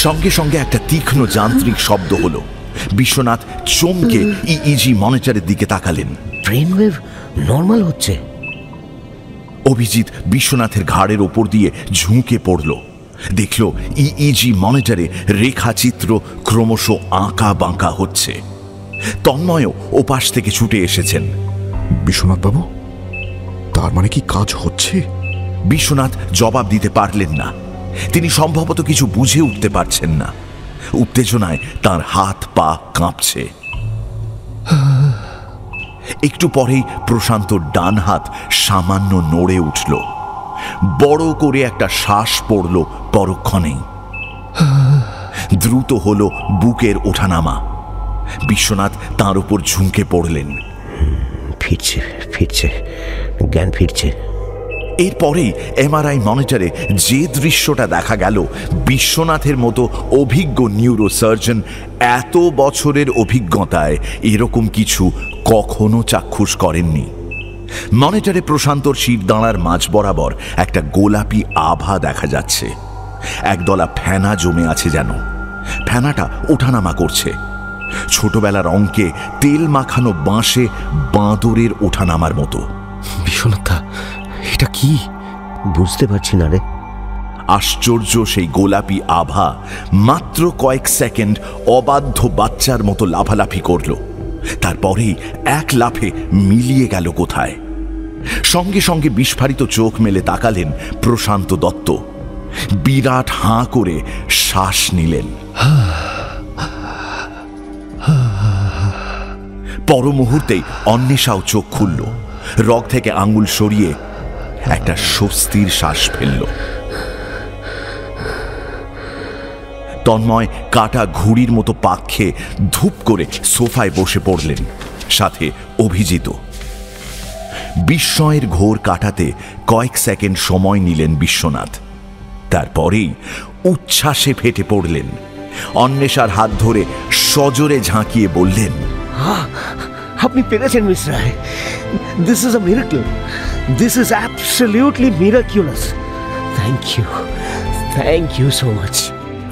সঙ্গে সঙ্গে একটা তীক্ষ্ণ যান্ত্রিক শব্দ হলো। বিশ্বনাথ চমকে ইইজি মনিটরের দিকে তাকালেন। ব্রেন ওয়েভ নর্মাল হচ্ছে। অভিজিৎ বিশ্বনাথের ঘাড়ের ওপর দিয়ে ঝুঁকে পড়ল। দেখল ইইজি মনিটরে রেখাচিত্র ক্রমশ আঁকা বাঁকা হচ্ছে। তন্ময়ও ওপাশ থেকে ছুটে এসেছেন। বিশ্বনাথ বাবু, তার মানে কি কাজ হচ্ছে? বিশ্বনাথ জবাব দিতে পারলেন না। তিনি সম্ভবত কিছু বুঝে উঠতে পারছেন না। উত্তেজনায় তার হাত পা কাঁপছে। একটু পরেই প্রশান্তর ডান হাত সামান্য নড়ে উঠল। বড় করে একটা শ্বাস পড়ল পরক্ষণেই। দ্রুত হলো বুকের ওঠানামা। বিশ্বনাথ তার উপর ঝুঁকে পড়লেন। ফিরছে ফিরছে, জ্ঞান ফিরছে। এরপরেই এমআরআই মনিটরে যে দৃশ্যটা দেখা গেল, বিশ্বনাথের মতো অভিজ্ঞ নিউরোসার্জন এত বছরের অভিজ্ঞতায় এরকম কিছু কখনো চাক্ষুষ করেননি। মনিটরে প্রশান্তর শিরদাঁড়ার মাঝ বরাবর একটা গোলাপি আভা দেখা যাচ্ছে। একদলা ফেনা জমে আছে যেন। ফেনাটা ওঠানামা করছে। ছোটবেলার অঙ্কে তেল মাখানো বাঁশে বাঁদরের ওঠানামার মতো। বিশ্বনাথ, এটা কি? বুঝতে পারছি না রে। আশ্চর্য সেই গোলাপি আভা মাত্র কয়েক সেকেন্ড অবাধ্য বাচ্চার মতো লাফালাফি করল। তারপরেই এক লাফে মিলিয়ে গেল কোথায়। সঙ্গে সঙ্গে বিস্ফারিত চোখ মেলে তাকালেন প্রশান্ত দত্ত। বিরাট হাঁ করে শ্বাস নিলেন। পর মুহূর্তেই অন্বেষাও চোখ খুলল। রগ থেকে আঙ্গুল সরিয়ে একটা স্বস্তির শ্বাস ফেলল। তন্ময় কাটা ঘুড়ির মতো পাক খেয়ে ধূপ করে সোফায় বসে পড়লেন, সাথে অভিজিৎ। বিস্ময়ের ঘোর কাটাতে কয়েক সেকেন্ড সময় নিলেন বিশ্বনাথ। তারপরেই উচ্ছ্বাসে ফেটে পড়লেন। অন্বেষার হাত ধরে সজোরে ঝাঁকিয়ে বললেন, আপনি পেরেছেন miss Roy. This is a miracle. This is absolutely miraculous. Thank you so much.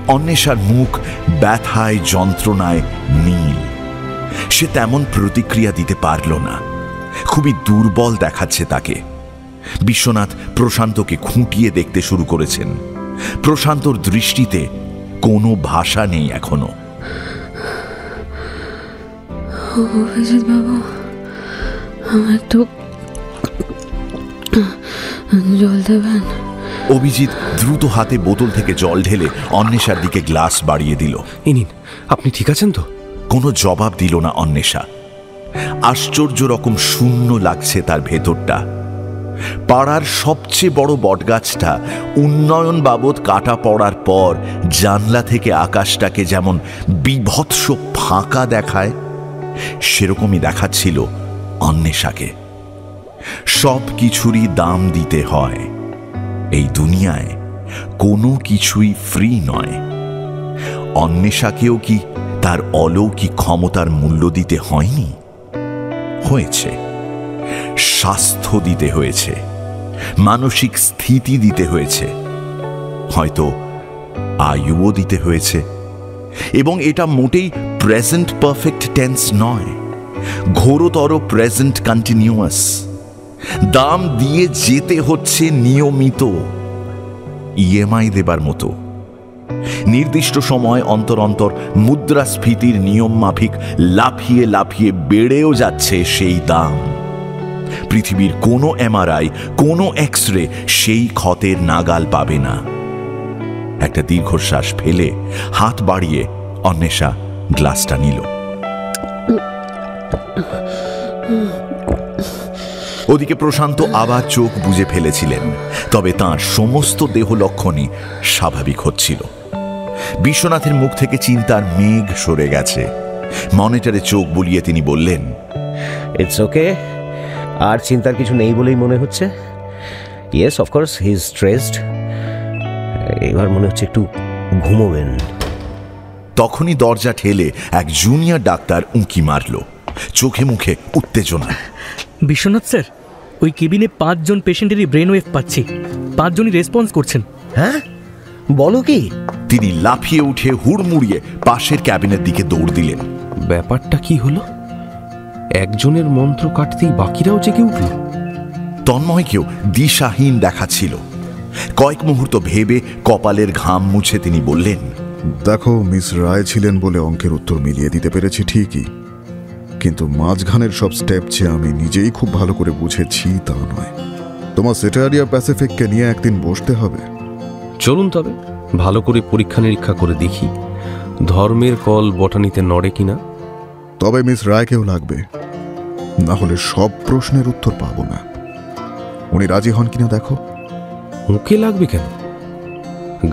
অন্বেষার মুখ ব্যথায় যন্ত্রণায় নীল। সে তেমন প্রতিক্রিয়া দিতে পারল না। খুবই দুর্বল দেখাচ্ছে তাকে। বিশ্বনাথ প্রশান্তকে খুঁটিয়ে দেখতে শুরু করেছেন। প্রশান্তর দৃষ্টিতে কোনো ভাষা নেই এখনো। অভিজিৎ বাবু, আমার একটু জল দেবেন? অভিজিৎ দ্রুত হাতে বোতল থেকে জল ঢেলে অন্বেষার দিকে গ্লাস বাড়িয়ে দিল। এই নিন, আপনি ঠিক আছেন তো? কোনো জবাব দিল না অন্বেষা। আশ্চর্য রকম শূন্য লাগছে তার ভেতরটা। পাড়ার সবচেয়ে বড় বটগাছটা উন্নয়ন বাবদ কাটা পড়ার পর জানলা থেকে আকাশটাকে যেমন বিভৎস ফাঁকা দেখায়, সেরকমই দেখাচ্ছিল অন্বেষাকে। সব কিছুরই দাম দিতে হয়। এই দুনিয়ায় কোনো কিছুই ফ্রি নয়। অন্বেষাকেও কি তার অলৌকিক ক্ষমতার মূল্য দিতে হয়নি? হয়েছে। স্বাস্থ্য দিতে হয়েছে, মানসিক স্থিতি দিতে হয়েছে, হয়তো আয়ুও দিতে হয়েছে। এবং এটা মোটেই প্রেজেন্ট পারফেক্ট টেন্স নয়, ঘোরতর প্রেজেন্ট কন্টিনিউয়াস। দাম দিয়ে যেতে হচ্ছে নিয়মিত, ইএমআই দেবার মতো। নির্দিষ্ট সময় অন্তর অন্তর মুদ্রাস্ফীতির নিয়ম মাফিক লাফিয়ে লাফিয়ে বেড়েও যাচ্ছে সেই দাম। পৃথিবীর কোনো এমআরআই, কোনো এক্স-রে সেই ক্ষতের নাগাল পাবে না। একটা দীর্ঘশ্বাস ফেলে হাত বাড়িয়ে অন্বেষা গ্লাসটা নিল। ওদিকে প্রশান্ত আবার চোখ বুজে ফেলেছিলেন, তবে তাঁর সমস্ত দেহ লক্ষণই স্বাভাবিক হচ্ছিল। বিশ্বনাথের মুখ থেকে চিন্তার মেঘ সরে গেছে। মনিটরে চোখ বুলিয়ে তিনি বললেন, ইটস ওকে। আর চিন্তার কিছু নেই বলেই মনে হচ্ছে। Yes, of course he is stressed. এবার মনে হচ্ছে একটু ঘুমোবেন। তখনই দরজা ঠেলে এক জুনিয়র ডাক্তার উঁকি মারল, চোখে মুখে উত্তেজনা। বিশ্বনাথ স্যার, ওই কেবিনে 5 জন পেশেন্টেরই ব্রেন ওয়েভ পাচ্ছি। 5 জনই রেসপন্স করছেন। হ্যাঁ, বলো কি? তিনি লাফিয়ে উঠে হুড়মুড়িয়ে পাশের ক্যাবিনের দিকে দৌড় দিলেন। ব্যাপারটা কি হলো? একজনের মন্ত্র কাটতেই বাকিরাও জেগে উঠল। তন্ময়কেও দিশাহীন দেখাচ্ছিল। কয়েক মুহূর্ত ভেবে কপালের ঘাম মুছে তিনি বললেন, দেখো, মিস রায় ছিলেন বলে অঙ্কের উত্তর মিলিয়ে দিতে পেরেছি ঠিকই, কিন্তু মাঝখানের সব স্টেপ যে আমি নিজেই খুব ভালো করে বুঝেছি তা নয়। তোমার সেটারিয়া প্যাসিফিককে নিয়ে একদিন বসতে হবে। চলুন তবে ভালো করে পরীক্ষা নিরীক্ষা করে দেখি ধর্মের কল বটানিতে নড়ে কিনা। তবে মিস রায়কেও লাগবে, না হলে সব প্রশ্নের উত্তর পাবো না। উনি রাজি হন কিনা দেখো। ওকে লাগবে কেন?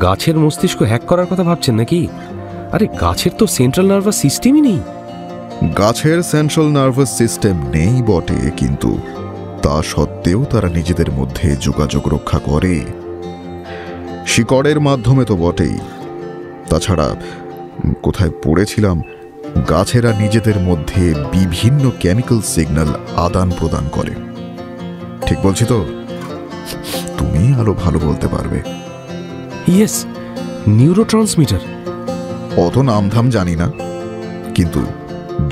গাছের মস্তিষ্ক হ্যাক করার কথা ভাবছেন নাকি? আরে গাছের তো সেন্ট্রাল নার্ভাস সিস্টেমই নেই। গাছের সেন্ট্রাল নার্ভাস সিস্টেম নেই বটে, কিন্তু তা সত্ত্বেও তারা নিজেদের মধ্যে যোগাযোগ রক্ষা করে, শিকড়ের মাধ্যমে তো বটেই। তাছাড়া কোথায় পড়েছিলাম, গাছেরা নিজেদের মধ্যে বিভিন্ন কেমিক্যাল সিগন্যাল আদান প্রদান করে। ঠিক বলছি তো? তুমি আরো ভালো বলতে পারবে। Yes, neurotransmitter. অত নামধাম জানি না, কিন্তু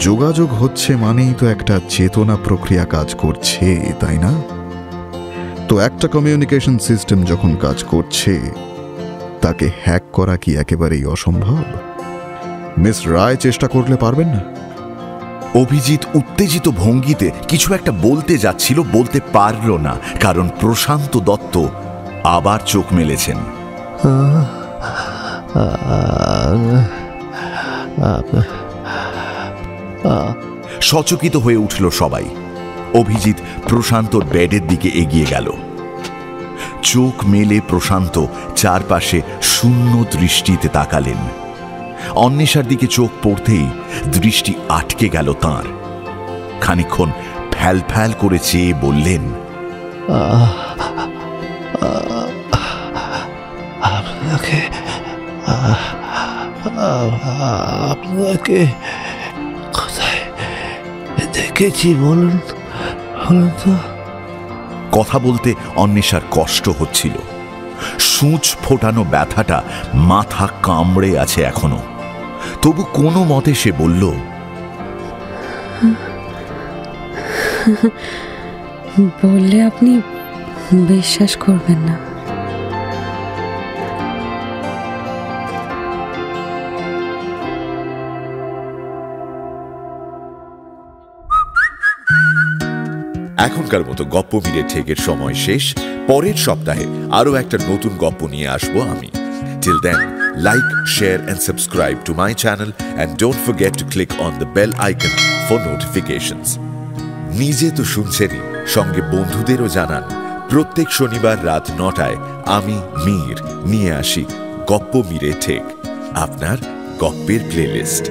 যোগাযোগ হচ্ছে মানেই তো একটা চেতনা প্রক্রিয়া কাজ করছে, তাই না? তো একটা কমিউনিকেশন সিস্টেম যখন কাজ করছে, তাকে হ্যাক করা কি একেবারেই অসম্ভব? মিস রায় চেষ্টা করলে পারবেন না? অভিজিৎ উত্তেজিত ভঙ্গিতে কিছু একটা বলতে যাচ্ছিল, বলতে পারল না, কারণ প্রশান্ত দত্ত আবার চোখ মেলেছেন। সচকিত হয়ে উঠল সবাই। অভিজিৎ প্রশান্তর বেডের দিকে এগিয়ে গেল। চোখ মেলে প্রশান্ত চারপাশে শূন্য দৃষ্টিতে তাকালেন। অন্বেষার দিকে চোখ পড়তেই দৃষ্টি আটকে গেল তাঁর। খানিকক্ষণ ফ্যাল ফ্যাল করে চেয়ে বললেন, আপনাকে কোথায় দেখেছি বলুন তো। কথা বলতে অন্বেষার কষ্ট হচ্ছিল। সূঁচ ফোটানো ব্যথাটা মাথা কামড়ে আছে এখনো। তবু কোনো মতে সে বলল, বললে আপনি বিশ্বাস করবেন না। এখনকার মতো গপ্প মিলে ঠেকের সময় শেষ। পরের সপ্তাহে আরো একটা নতুন গপ্প নিয়ে আসবো আমি। Till then, like, share and subscribe to my channel and don't forget to click on the bell icon for notifications. নিজে তো শুনছেনই, সঙ্গে বন্ধুদেরও জানান। প্রত্যেক শনিবার রাত 9টায় আমি মীর নিয়ে আসি গপ্প মিলে ঠেক, আপনার গপ্পের প্লেলিস্ট।